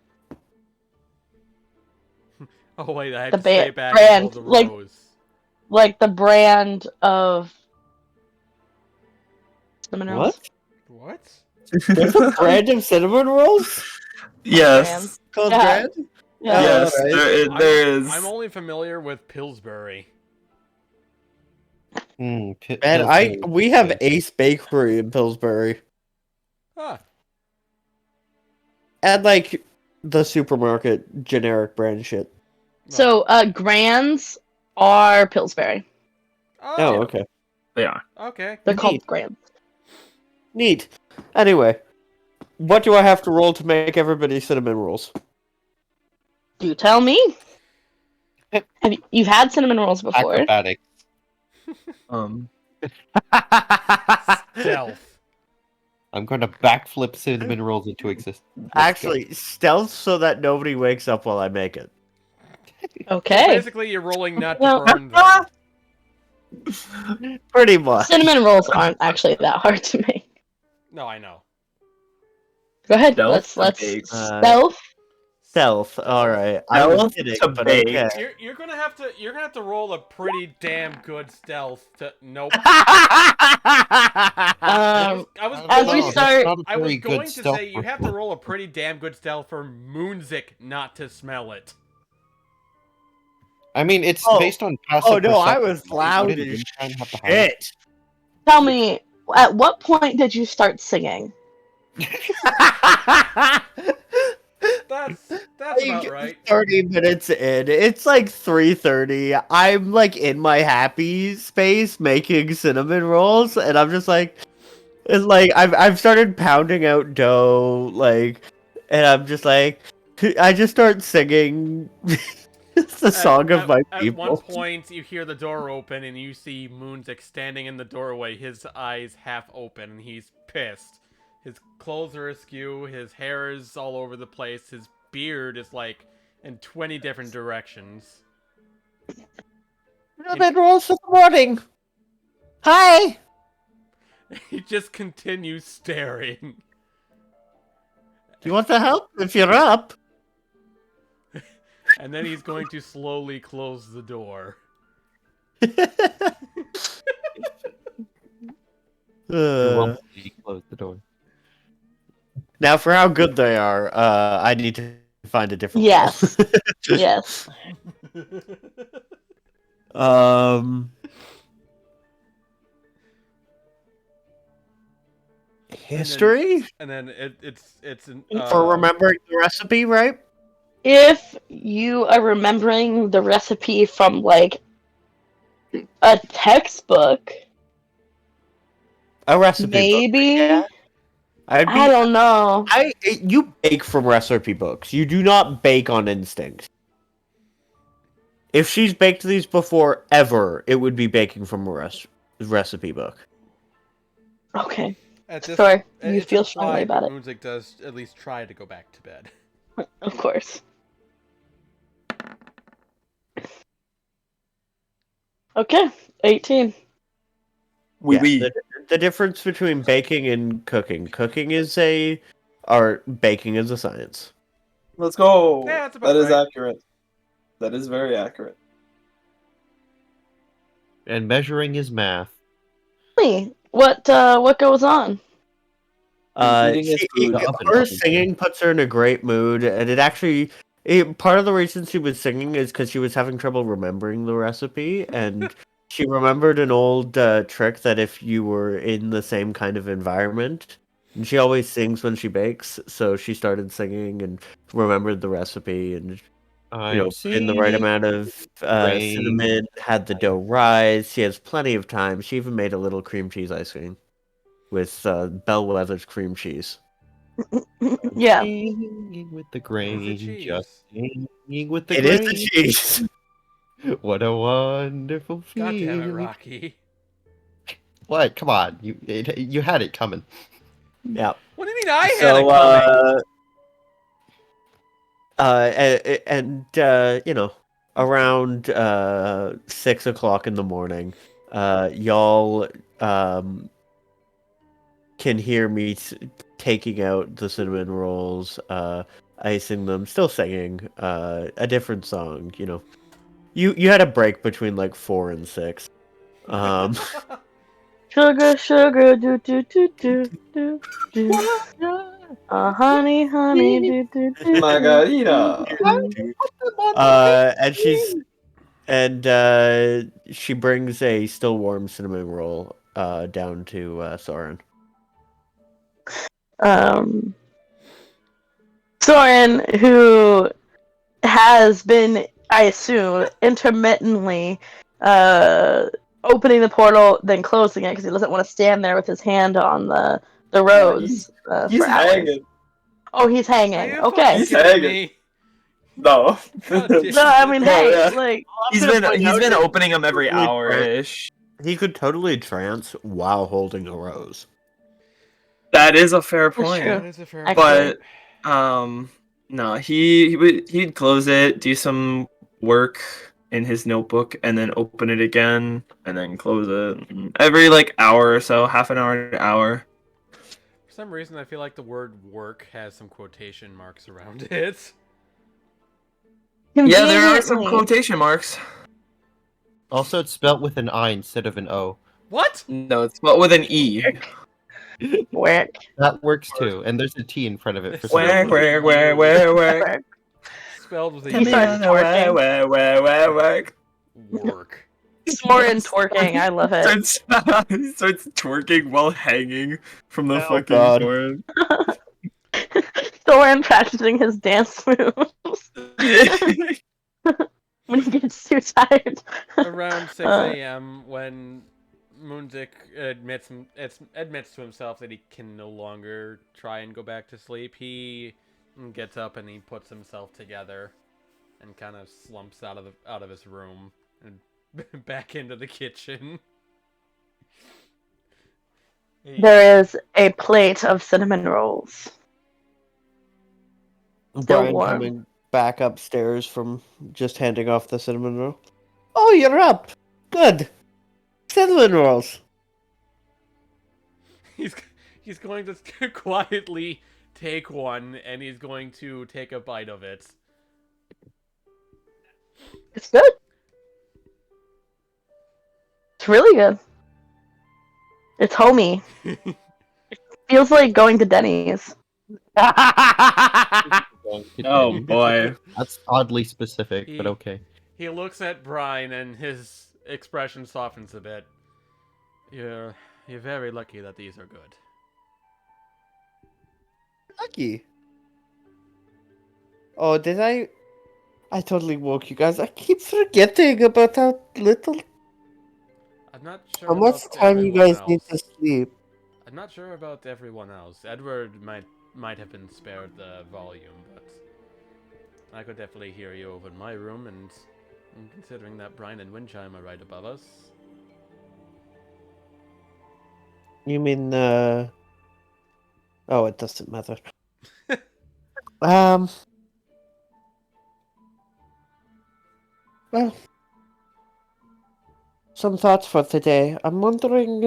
Oh wait, I have The to stay ba- back brand, and hold the like- rose. Like the brand of cinnamon rolls. What? What? There's a brand of cinnamon rolls Yes. called Yeah. Brand? Yeah. Yes, alright. there is. I'm only familiar with Pillsbury. Man, we have Ace Bakery in Pillsbury. Huh. And like the supermarket generic brand shit. So, Grands are Pillsbury. Oh, okay. They are. Okay. They're Neat. called Grands. Neat. Anyway, what do I have to roll to make everybody cinnamon rolls? You tell me. You've had cinnamon rolls before. Acrobatics. Stealth. I'm going to backflip cinnamon rolls into existence. Let's go. Actually, stealth so that nobody wakes up while I make it. Okay. Basically, you're rolling not to Well- burn them. Pretty much. Cinnamon rolls aren't actually that hard to make. No, I know. Go ahead. Stealth Let's to bake. stealth. Stealth. All right. I was Stealth kidding, to but bake. okay. You're gonna have to roll a pretty damn good stealth to nope. I was As going we to- start- I was going to say you have to roll a pretty damn good stealth for Moonzik not to smell it. I mean, it's Oh. based on passive Oh no, I perception. was You loud wouldn't as even have to hide. shit. Tell me, at what point did you start singing? That's about right. 30 minutes in. It's like 3:30. I'm like in my happy space making cinnamon rolls, and I'm just like, it's like I've started pounding out dough, like, and I'm just like, I just start singing. It's the song of my At people. one point, you hear the door open and you see Moonzik standing in the doorway, his eyes half open, and he's pissed. His clothes are askew, his hair is all over the place, his beard is like in 20 different directions. Cinnamon rolls for the morning. Hi. He just continues staring. Do you want the help? If you're up. And then he's going to slowly close the door. Uh, Close the door. now, for how good they are, I need to find a different. Yes. Role. Yes. History And then it's an, for remembering the recipe, right? If you are remembering the recipe from like a textbook, A recipe. book. maybe. Yeah. I don't know. You bake from recipe books. You do not bake on instinct. If she's baked these before ever, it would be baking from a recipe book. Okay. at this, Sure. You it's feel strongly implied about that it. Moonzik does at least try to go back to bed. Of course. Okay. 18. Oui, Yeah, oui. The difference between baking and cooking. Cooking is baking is a science. Let's go. Yeah, that's about That is right. accurate. That is very accurate. And measuring his math. Me, what goes on? Eating his food. The oven Her puppy. singing puts her in a great mood, and part of the reason she was singing is because she was having trouble remembering the recipe, and she remembered an old trick that if you were in the same kind of environment, and she always sings when she bakes, so she started singing and remembered the recipe, and put in the right amount of rain. cinnamon, had the dough rise. She has plenty of time. She even made a little cream cheese ice cream with Bellwether's cream cheese. Yeah. Singing with the grain, cheese? just singing with the It is grain. the cheese. What a wonderful God damn it, feeling. Rocky. What? Come on, you had it coming. Yeah. What do you mean I had it coming? Around 6 o'clock in the morning, y'all can hear me taking out the cinnamon rolls, icing them, still singing a different song. You had a break between like 4 and 6. Sugar, sugar, do do do do do do. Honey, honey, do do do. Margarita. And she brings a still warm cinnamon roll down to Soren. Soren, who has been, I assume, intermittently opening the portal, then closing it because he doesn't want to stand there with his hand on the rose He's for hours. hanging. Oh, he's Are hanging. you Okay. fucking He's kidding hanging. me? No. God damn No, I mean, Oh, hey, yeah. like, He's been opening them every Totally hour ish. He could totally trance while holding a rose. That is a fair That's point. true. That is a fair Actually. But no, he'd close it, do some work in his notebook, and then open it again, and then close it every like hour or so, half an hour to an hour. For some reason, I feel like the word work has some quotation marks around it. Yeah, there are some Conveniently. quotation marks. Also, it's spelt with an I instead of an O. What? No, it's spelled with an E. Work. That works too, and there's a T in front of it for It's spelled some with reason. a Where. Spelled with a He starts twerking. Where. Work. Soren twerking. I love it. He starts twerking while hanging from the Oh, fucking God. door. Soren practicing his dance moves when he gets too tired. Around 6 a.m. when Moonzik admits to himself that he can no longer try and go back to sleep, he gets up and he puts himself together and kind of slumps out of his room and back into the kitchen. There is a plate of cinnamon rolls. Still Brian warm. coming back upstairs from just handing off the cinnamon roll. Oh, you're up. Good. Cinnamon rolls. He's going to quietly take one and he's going to take a bite of it. It's good. It's really good. It's homey. It feels like going to Denny's. Oh boy. That's oddly specific, but okay. He looks at Brian and his expression softens a bit. You're very lucky that these are good. Lucky. Oh, did I? I totally woke you guys. I keep forgetting about how little, I'm not sure how much about time you everyone guys need to else. sleep. I'm not sure about everyone else. Edward might have been spared the volume, but I could definitely hear you over in my room, and considering that Brian and Windchime are right above us. You mean, oh, it doesn't matter. Well, some thoughts for today. I'm wondering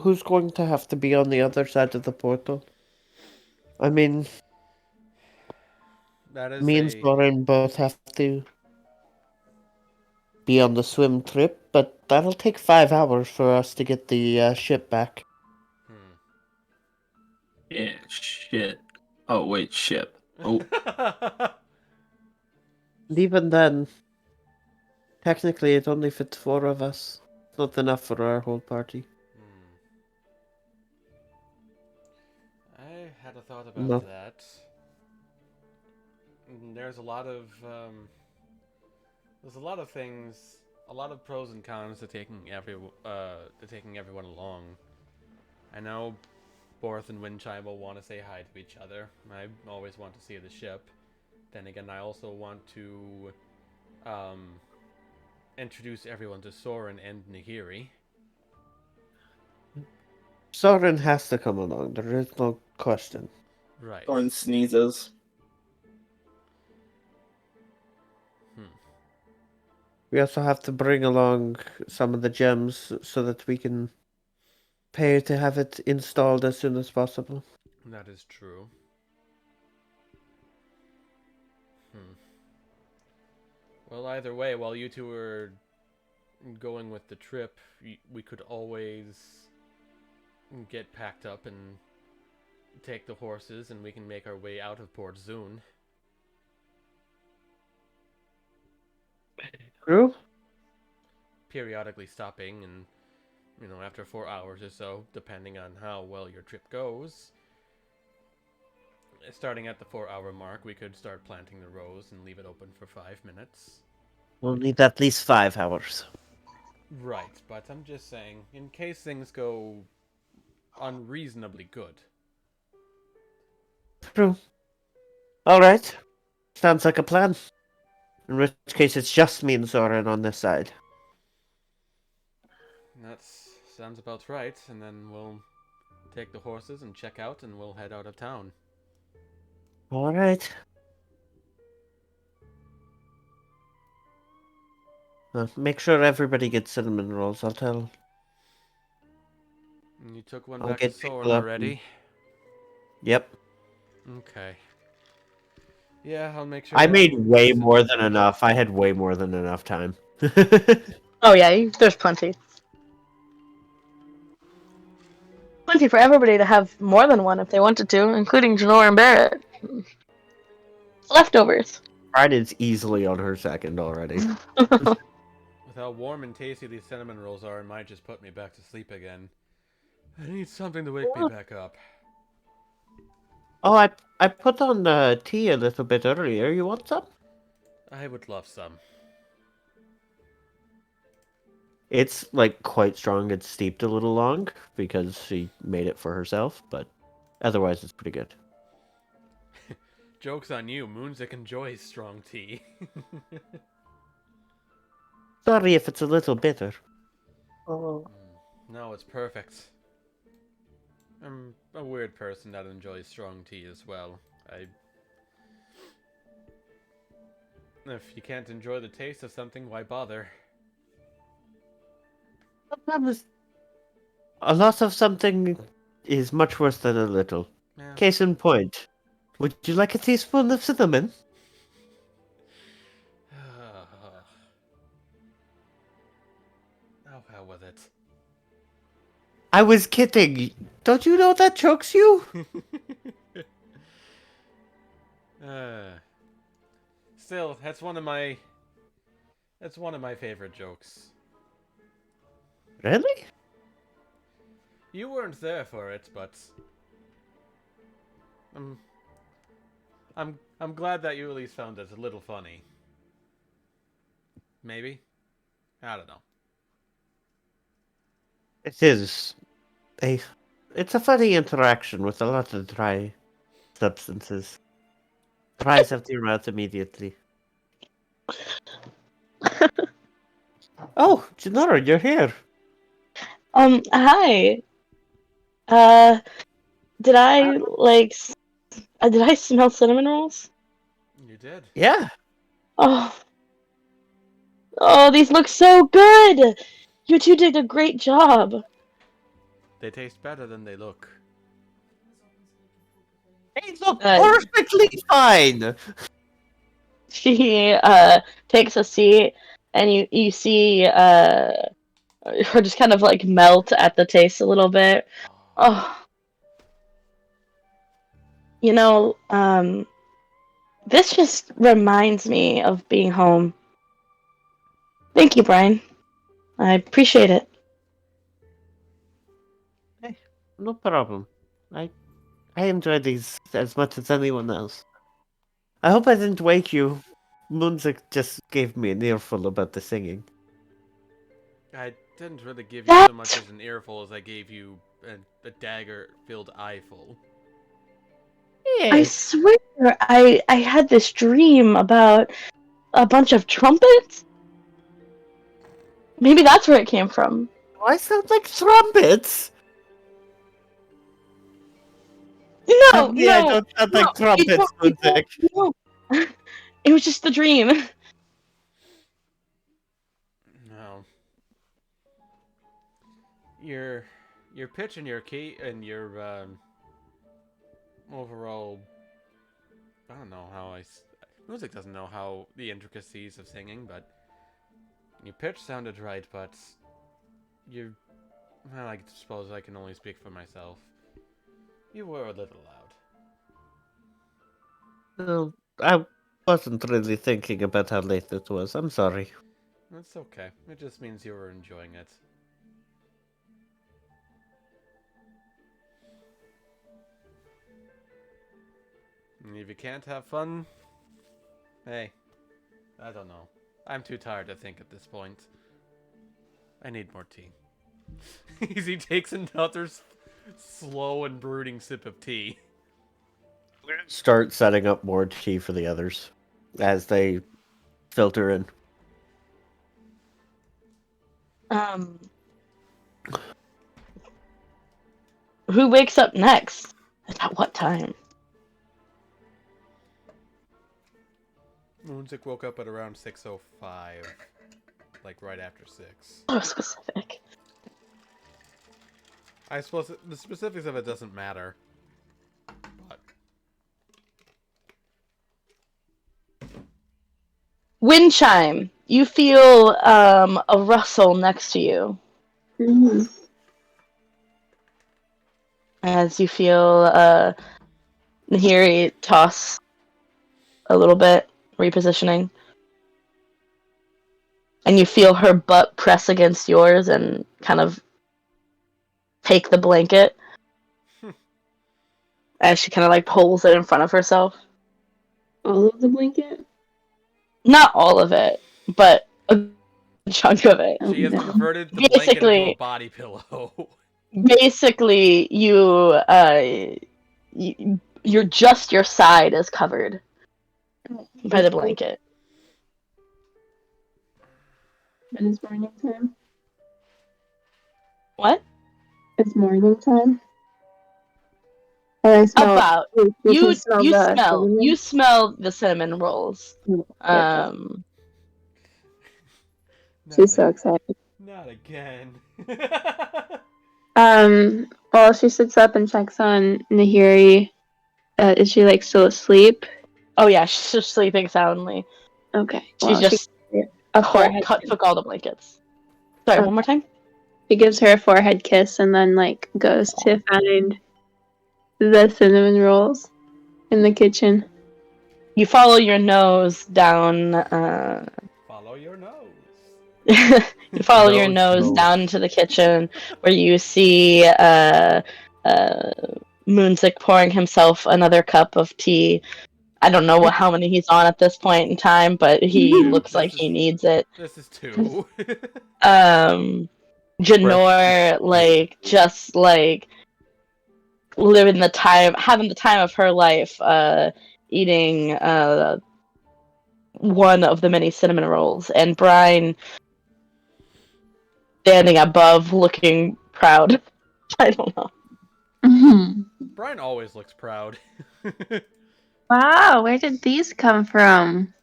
who's going to have to be on the other side of the portal. I mean, That is me and Soren both have to be on the swim trip, but that'll take 5 hours for us to get the ship back. Yeah, shit. Oh, wait, ship. Oh, And even then, technically it only fits 4 of us. It's not enough for our whole party. I had a thought about No. that. There's a lot of things, a lot of pros and cons to taking everyone along. I know Borth and Windchime will want to say hi to each other. I always want to see the ship. Then again, I also want to introduce everyone to Soren and Nahiri. Soren has to come along, there is no question. Right. Thorn sneezes. We also have to bring along some of the gems so that we can pay to have it installed as soon as possible. That is true. Well, either way, while you two were going with the trip, we could always get packed up and take the horses, and we can make our way out of Port Zune. True? Periodically stopping, and, after 4 hours or so, depending on how well your trip goes, starting at the 4-hour mark, we could start planting the rose and leave it open for 5 minutes. We'll need at least 5 hours. Right, but I'm just saying, in case things go unreasonably good. True. Alright. Sounds like a plan. In which case it's just me and Soren on this side. That sounds about right, and then we'll take the horses and check out, and we'll head out of town. Alright. Make sure everybody gets cinnamon rolls, I'll tell. And you took one I'll back to get Soren people up already? Yep. Okay. Yeah, I'll make sure. I made everyone way gets more cinnamon than enough. I had way more than enough time. Oh yeah, there's plenty. Plenty for everybody to have more than one if they wanted to, including Janor and Barrett. Leftovers. Briden's easily on her second already. With how warm and tasty these cinnamon rolls are, it might just put me back to sleep again. I need something to wake me back up. Oh, I put on tea a little bit earlier. You want some? I would love some. It's like quite strong. It's steeped a little long because she made it for herself, but otherwise it's pretty good. Joke's on you, Moonzik enjoys strong tea. Sorry if it's a little bitter. Oh. No, it's perfect. I'm a weird person that enjoys strong tea as well. If you can't enjoy the taste of something, why bother? Sometimes a lot of something is much worse than a little. Yeah. Case in point. Would you like a teaspoon of cinnamon? Oh, hell with it. I was kidding. Don't you know that chokes you? Still, that's one of my favorite jokes. Really? You weren't there for it, but I'm glad that you at least found it a little funny. Maybe? I don't know. It is. It's a funny interaction with a lot of dry substances. Dries out your mouth immediately. Oh, Janora, you're here. Hi. Did I did I smell cinnamon rolls? You did. Yeah. Oh. Oh, these look so good! You two did a great job. They taste better than they look. They look perfectly fine. She takes a seat, and you see Or just kind of like melt at the taste a little bit. Oh. You know, this just reminds me of being home. Thank you, Brian. I appreciate it. Hey, no problem. I enjoy these as much as anyone else. I hope I didn't wake you. Munzik just gave me an earful about the singing. I didn't really give you so much as an earful as I gave you a dagger-filled eyeful. I swear I had this dream about a bunch of trumpets. Maybe that's where it came from. Do I sound like trumpets? No, Tell me no, I don't sound like trumpets, Munzik. No. It was just a dream. No. Your pitch and your key and your overall. I don't know how music doesn't know how the intricacies of singing, but your pitch sounded right, but well, I suppose I can only speak for myself. You were a little loud. Well, I wasn't really thinking about how late it was. I'm sorry. That's okay. It just means you were enjoying it. And if you can't have fun, hey, I don't know. I'm too tired to think at this point. I need more tea. As he takes another slow and brooding sip of tea. We're gonna start setting up more tea for the others as they filter in. Who wakes up next? At what time? Moonzik woke up at around 6:05, like right after 6. So specific. I suppose the specifics of it doesn't matter. But Wind chime. You feel a rustle next to you. Mm-hmm. As you feel Nahiri toss a little bit, repositioning. And you feel her butt press against yours and kind of take the blanket. As she kind of like pulls it in front of herself. All of the blanket? Not all of it, but a chunk of it. she has no. converted the blanket into a body pillow. Basically, you're just your side is covered by the blanket. It is morning time. What? It's morning time. Or I smell. About you smell the cinnamon rolls. She's so excited. Not again. Well, she sits up and checks on Nahiri. Is she like still asleep? Oh yeah, she's just sleeping soundly. Okay. She's Well, just took all the blankets. Sorry, one more time. She gives her a forehead kiss and then like goes to find the cinnamon rolls in the kitchen. You follow your nose down. Follow your nose. You follow your nose down into the kitchen, where you see Moonzik pouring himself another cup of tea. I don't know how many he's on at this point in time, but he looks like he needs it. This is 2. Janor, just having the time of her life, eating one of the many cinnamon rolls, and Brian standing above, looking proud. I don't know. Brian always looks proud. Wow, where did these come from?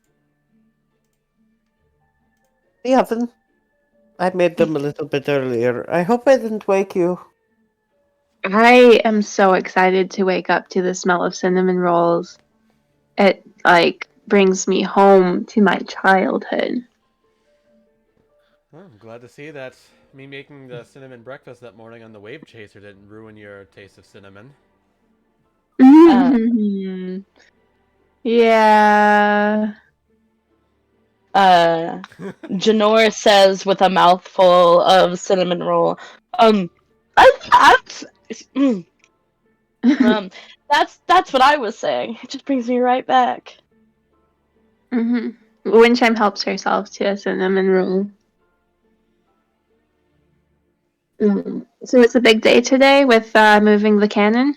The oven. I made them a little bit earlier. I hope I didn't wake you. I am so excited to wake up to the smell of cinnamon rolls. It brings me home to my childhood. Well, I'm glad to see that me making the cinnamon breakfast that morning on the wave chaser didn't ruin your taste of cinnamon. Yeah. Janor says with a mouthful of cinnamon roll, that's, that's what I was saying. It just brings me right back. Windchime helps herself to a cinnamon roll. So it's a big day today with moving the cannon?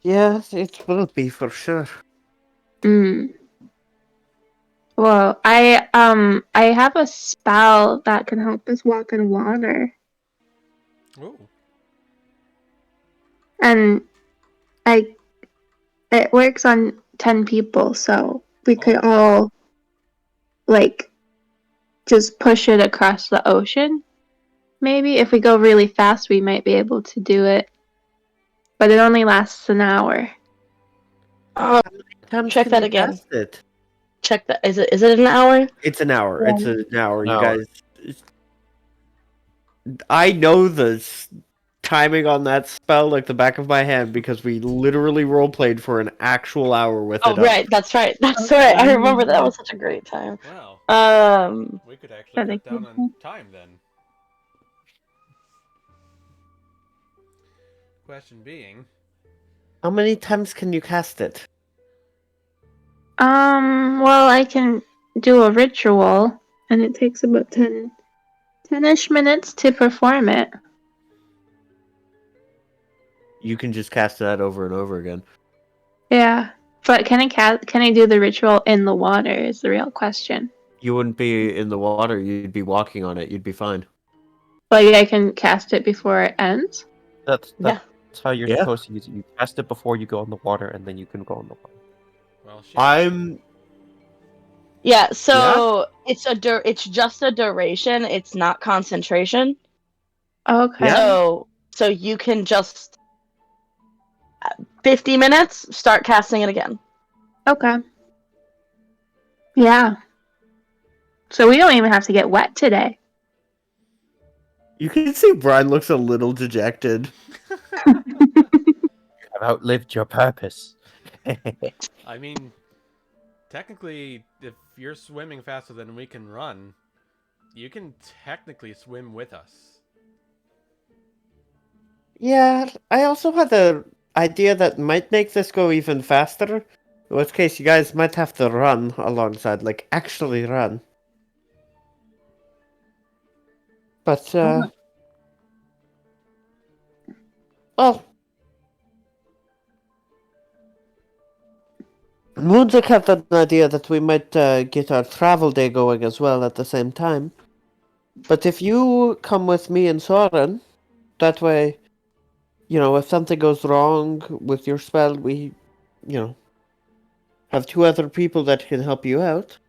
Yes, it will be for sure. Well, I have a spell that can help us walk in water. Ooh. And it works on 10 people, so we could all just push it across the ocean. Maybe if we go really fast we might be able to do it. But it only lasts an hour. Check that again. It? Check that. Is it an hour? It's an hour. Yeah. It's an hour. An You hour. guys. I know the timing on that spell like the back of my hand because we literally roleplayed for an actual hour with it. Right. That's right. That's right. I remember that was such a great time. Wow. We could actually cut down on time then. Question being, How many times can you cast it? Well, I can do a ritual, and it takes about 10-ish minutes to perform it. You can just cast that over and over again. Yeah, but can I do the ritual in the water is the real question. You wouldn't be in the water. You'd be walking on it. You'd be fine. Like, I can cast it before it ends? That's Yeah. how you're Yeah. supposed to use it. You cast it before you go in the water, and then you can go in the water. well, shit. Yeah. So it's just a duration. It's not concentration. Okay. Yeah. So you can just 50 minutes start casting it again. Okay. Yeah. So we don't even have to get wet today. You can see Brian looks a little dejected. You have outlived your purpose. I mean, technically, if you're swimming faster than we can run, you can technically swim with us. Yeah, I also had the idea that might make this go even faster. In which case, you guys might have to run alongside, like actually run. But, well, Moonsick had an idea that we might get our travel day going as well at the same time. But if you come with me and Soren, that way, if something goes wrong with your spell, we, have two other people that can help you out.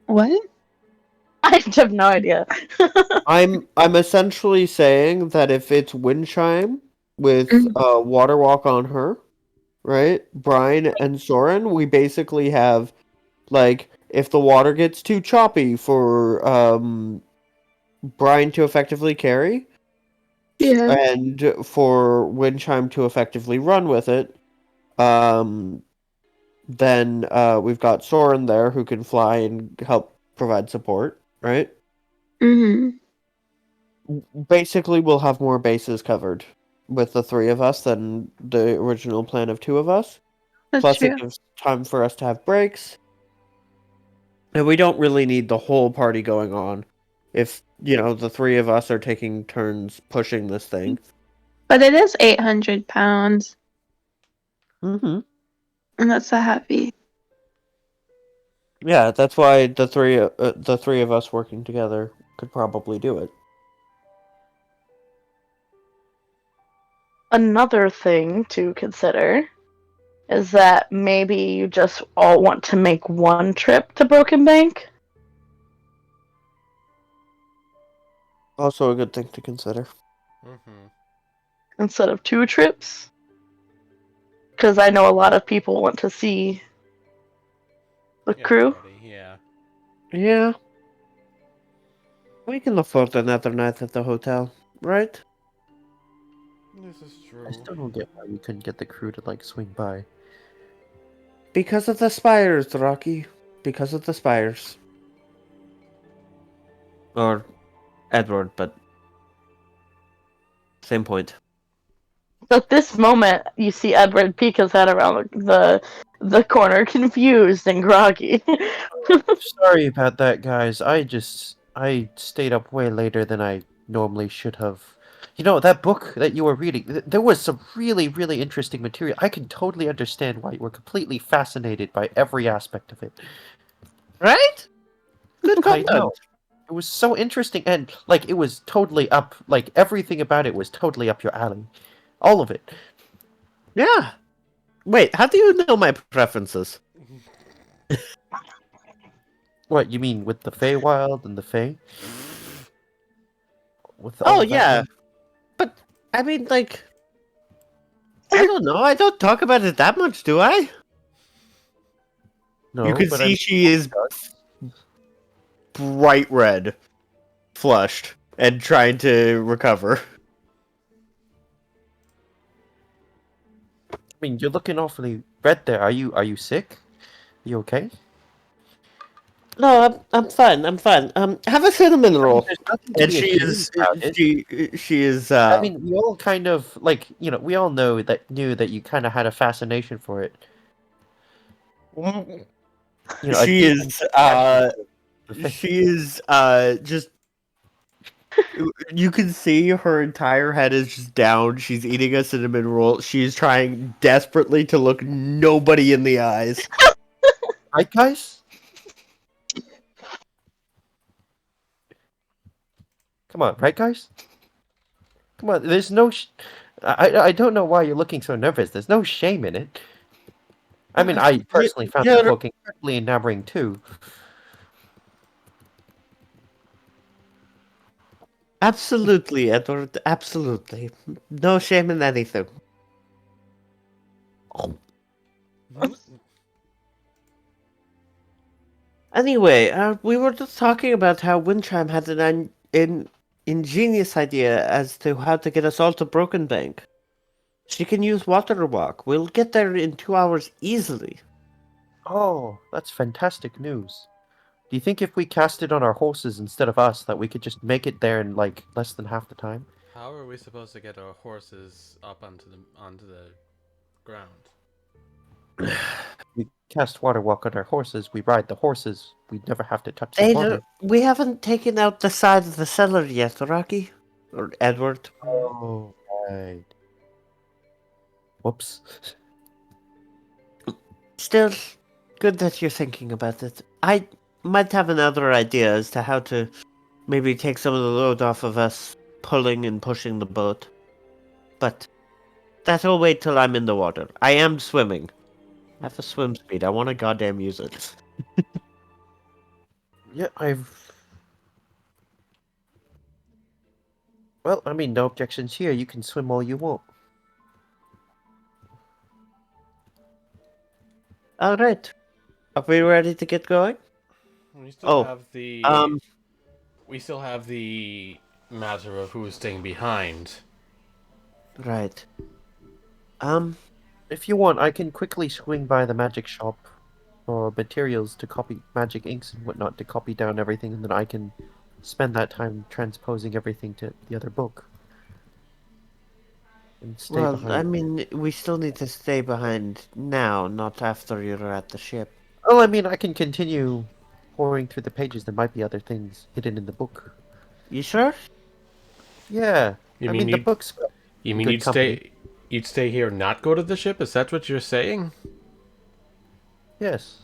What? I have no idea. I'm essentially saying that if it's Windchime with Water Walk on her, right? Brian and Soren, we basically have like if the water gets too choppy for Brian to effectively carry, Yeah. and for Windchime to effectively run with it, then we've got Soren there who can fly and help provide support, right? Basically, we'll have more bases covered with the three of us than the original plan of two of us. That's Plus, true. it gives time for us to have breaks. And we don't really need the whole party going on if, the three of us are taking turns pushing this thing. But it is 800 pounds, Mm-hmm. and that's a heavy. Yeah, that's why the three of us working together could probably do it. Another thing to consider is that maybe you just all want to make one trip to Brokenbank. Also a good thing to consider. Mm-hmm. Instead of two trips. Because I know a lot of people want to see the crew. Party, yeah. Yeah. We can afford another night at the hotel, right? This is true. I still don't get why you couldn't get the crew to like swing by. Because of the spires, Rocky. Because of the spires. Or Edward, but same point. At this moment, you see Edward peek his head around the corner, confused and groggy. Sorry about that, guys. I stayed up way later than I normally should have. You know, that book that you were reading, there was some really, really interesting material. I can totally understand why you were completely fascinated by every aspect of it. Right? Good I know. content. It was so interesting, and like it was totally up. Like everything about it was totally up your alley, all of it. Yeah. Wait, how do you know my preferences? What you mean with the Feywild and the Fey? With all Oh, of that? yeah. But, I mean, like... I don't know. I don't talk about it that much, do I? No, You can but see she is bright red, flushed, and trying to recover. I mean, you're looking awfully red there. Are you sick? Are you okay? No, I'm fine. I'm fine. Have a cinnamon roll. There's nothing to And be she ashamed is about it. she is I mean, we all kind of like we all knew that you kind of had a fascination for it. You know, a she deep is fascination for the Fey. she is just you can see her entire head is just down. She's eating a cinnamon roll. She's trying desperately to look nobody in the eyes. Right, guys? Come on, right, guys? Come on, there's no. I don't know why you're looking so nervous. There's no shame in it. I mean, I personally found the book incredibly enamoring too. Absolutely, Edward. Absolutely. No shame in anything. Anyway, we were just talking about how Windchime had an ingenious idea as to how to get us all to Brokenbank. She can use water to walk. We'll get there in 2 hours easily. Oh, that's fantastic news. Do you think if we cast it on our horses instead of us, that we could just make it there in like less than half the time? How are we supposed to get our horses up onto the ground? We cast water walk on our horses, we ride the horses, we'd never have to touch the water. We haven't taken out the side of the cellar yet, Rocky. Or Edward. Oh, right. Whoops. Still, good that you're thinking about it. I might have another idea as to how to maybe take some of the load off of us pulling and pushing the boat. But that'll wait till I'm in the water. I am swimming. I have a swim speed. I want to goddamn use it. Yeah, Well, I mean, no objections here. You can swim all you want. Alright. Are we ready to get going? We still have the um, we still have the matter of who's staying behind. Right. If you want, I can quickly swing by the magic shop for materials to copy magic inks and whatnot to copy down everything, and then I can spend that time transposing everything to the other book. And stay well, behind. I mean, we still need to stay behind now, not after you're at the ship. Oh, I mean, I can continue pouring through the pages. There might be other things hidden in the book. You sure? Yeah. You I mean mean, the you'd- book's You mean good company. you'd stay here and not go to the ship? Is that what you're saying? Yes.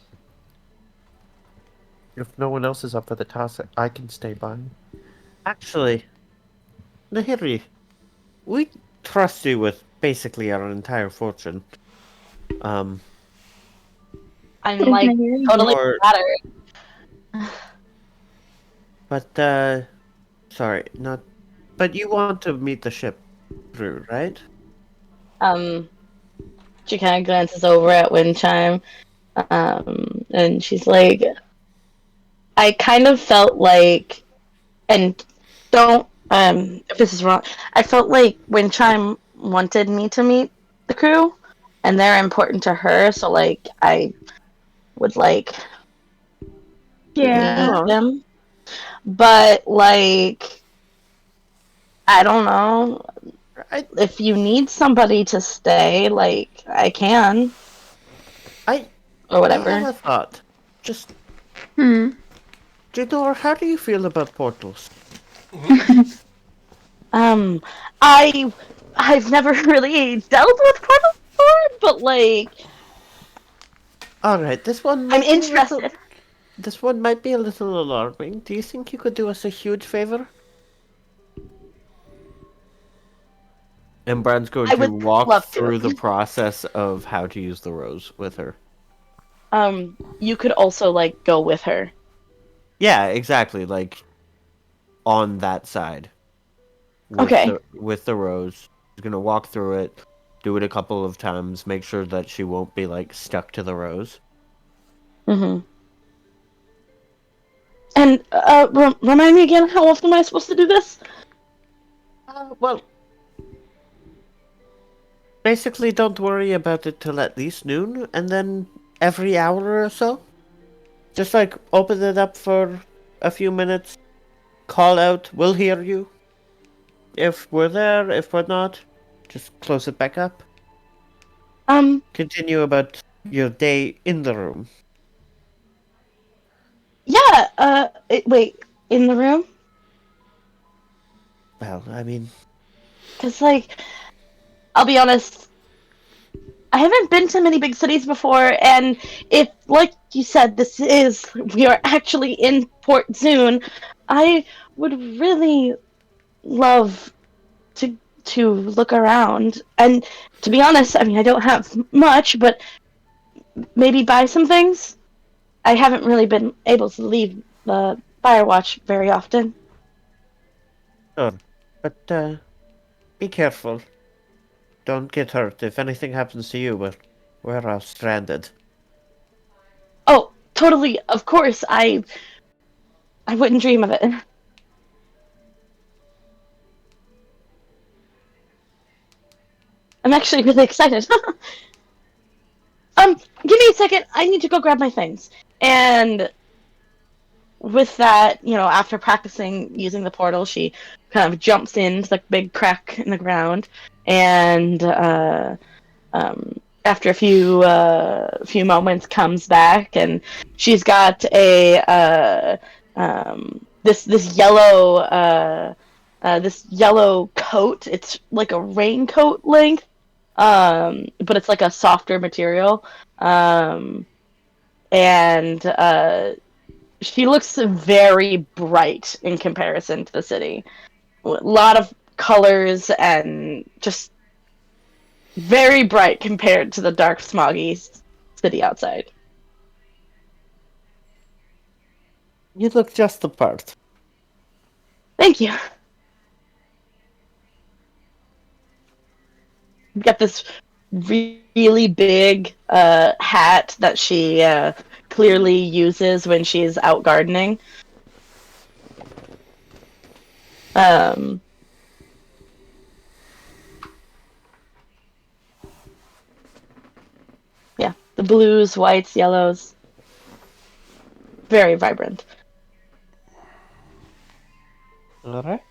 If no one else is up for the task, I can stay by. Actually, Nahiri, we trust you with basically our entire fortune. I'm like totally Or- flattered. But, sorry, not... But you want to meet the ship crew, right? She kind of glances over at Windchime, and she's like, I kind of felt like, and don't, if this is wrong, I felt like Windchime wanted me to meet the crew, and they're important to her, so, like, I would, like, Yeah. meet them. But, like, I don't know. I If you need somebody to stay, like, I can, I or I have whatever. a thought. Just, Hmm. Jador, how do you feel about portals? Um, I, I've never really dealt with portals before, but, like, All right, this one I'm might be a little. interested. This one might be a little alarming. Do you think you could do us a huge favor? And Brand's going I to would walk love to. through the process of how to use the rose with her. You could also, like, go with her. Yeah, exactly. Like on that side with Okay. the rose. She's gonna walk through it, do it a couple of times, make sure that she won't be like stuck to the rose. Mm-hmm. And, remind me again, how often am I supposed to do this? Well, basically, don't worry about it till at least noon, and then every hour or so, just like open it up for a few minutes, call out, we'll hear you. If we're there, if we're not, just close it back up. Um, Continue about your day in the room. yeah, wait, in the room? Well, I mean, Because, like, I'll be honest, I haven't been to many big cities before, and if, like you said, we are actually in Port Zune, I would really love to look around. And to be honest, I mean, I don't have much, but maybe buy some things. I haven't really been able to leave the Firewatch very often. sure. But, be careful. Don't get hurt. If anything happens to you, we're stranded. Oh, totally, of course, I wouldn't dream of it. I'm actually really excited. Give me a second. I need to go grab my things. And with that, after practicing using the portal, she kind of jumps into the big crack in the ground, and after a few moments, comes back, and she's got a this yellow coat. It's like a raincoat length, but it's like a softer material, and she looks very bright in comparison to the city. A lot of colors and just very bright compared to the dark, smoggy city outside. You look just the part. Thank you. We've got this really big hat that she clearly uses when she's out gardening. Yeah, the blues, whites, yellows, very vibrant. Alright.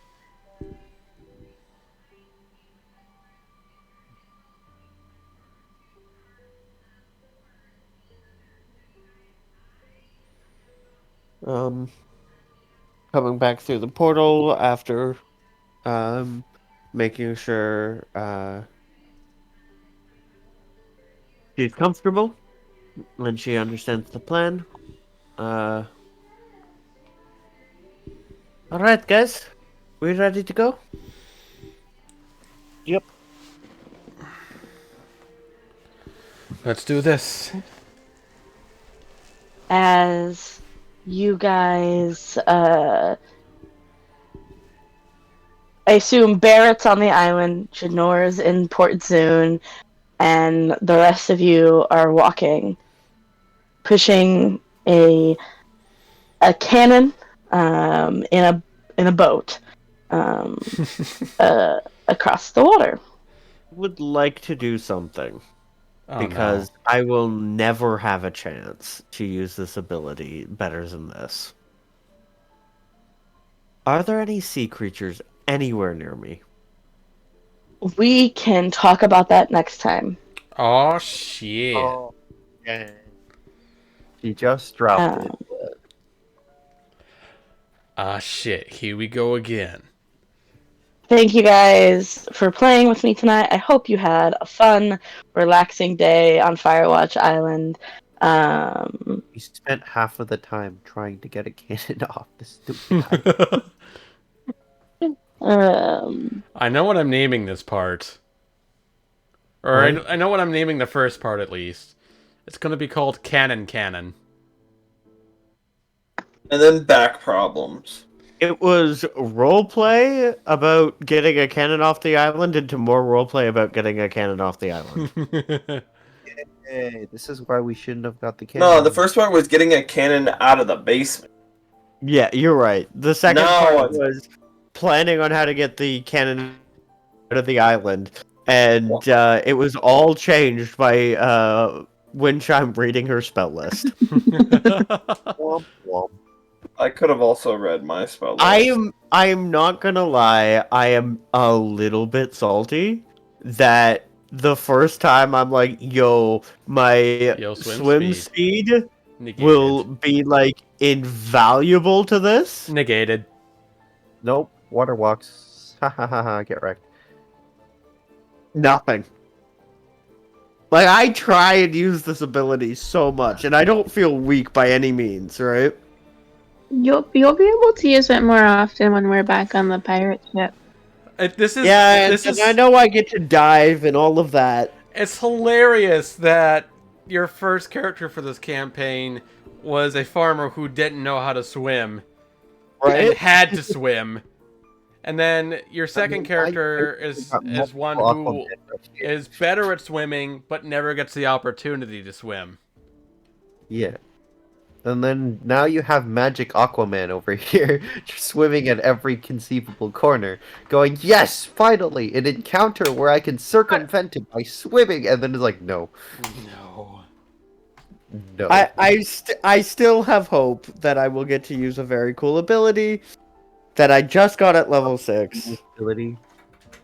Coming back through the portal after making sure she's comfortable and she understands the plan. Alright, guys, we ready to go? Yep. Let's do this. As you guys, I assume Barrett's on the island, Janor's in Port Zune, and the rest of you are walking, pushing a cannon in a boat across the water. Would like to do something Oh, because I will never have a chance to use this ability better than this. Are there any sea creatures anywhere near me? We can talk about that next time. no. Oh, shit. Oh, yeah. She just dropped it. Ah, shit. Here we go again. Thank you guys for playing with me tonight. I hope you had a fun, relaxing day on Firewatch Island. We spent half of the time trying to get a cannon off the stupid island. I know what I'm naming this part. Or Right? I know what I'm naming the first part, at least. It's gonna be called Cannon Cannon. And then back problems. It was roleplay about getting a cannon off the island into more roleplay about getting a cannon off the island. Hey, this is why we shouldn't have got the cannon. No, the first part was getting a cannon out of the basement. Yeah, you're right. The second No, part it's- was planning on how to get the cannon out of the island, and it was all changed by Windchime reading her spell list. Womp womp. I could have also read my spell list. I am not gonna lie, I am a little bit salty that the first time I'm like, my swim speed Negated. will be like invaluable to this. Negated. Nope. Water walks. Ha ha ha ha. Get wrecked. Nothing. Like, I try and use this ability so much, and I don't feel weak by any means, right? You'll be able to use it more often when we're back on the pirate ship. This is This is. I know I get to dive and all of that. It's hilarious that your first character for this campaign was a farmer who didn't know how to swim Right? and had to swim. And then your second character is one who is better at swimming but never gets the opportunity to swim. Yeah. And then now you have Magic Aquaman over here, just swimming at every conceivable corner, going, yes, finally, an encounter where I can circumvent it by swimming, and then it's like, no. No. No. I still have hope that I will get to use a very cool ability that I just got at level 6. Ability.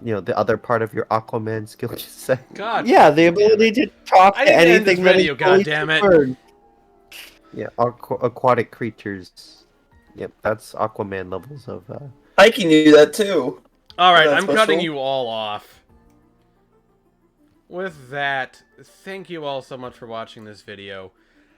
You know, the other part of your Aquaman skill set. God. Yeah, the ability to talk I to need to end anything this that video, is fully goddammit. submerged. Yeah, aquatic creatures. Yep, that's Aquaman levels of, Heike knew that too. Alright, Is that I'm cutting special? you all off. With that, thank you all so much for watching this video.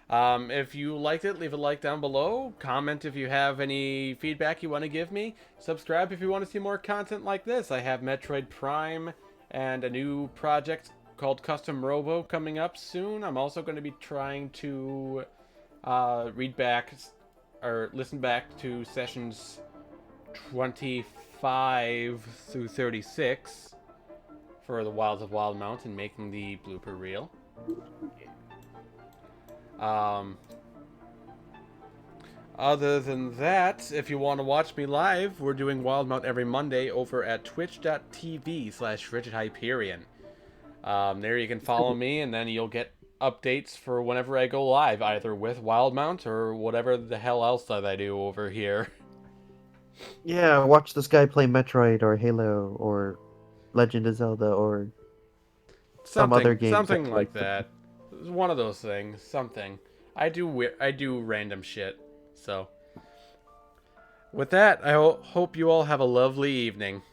If you liked it, leave a like down below. Comment if you have any feedback you want to give me. Subscribe if you want to see more content like this. I have Metroid Prime and a new project called Custom Robo coming up soon. I'm also going to be trying to read back or listen back to sessions 25 through 36 for the Wilds of Wildemount and making the blooper reel. Other than that, if you want to watch me live, we're doing Wildemount every Monday over at twitch.tv/RigidHyperion. There you can follow me, and then you'll get updates for whenever I go live, either with Wildemount or whatever the hell else that I do over here. yeah, watch this guy play Metroid or Halo or Legend of Zelda or some other game. Something like that. It's one of those things. Something. I do random shit. So, with that, I hope you all have a lovely evening.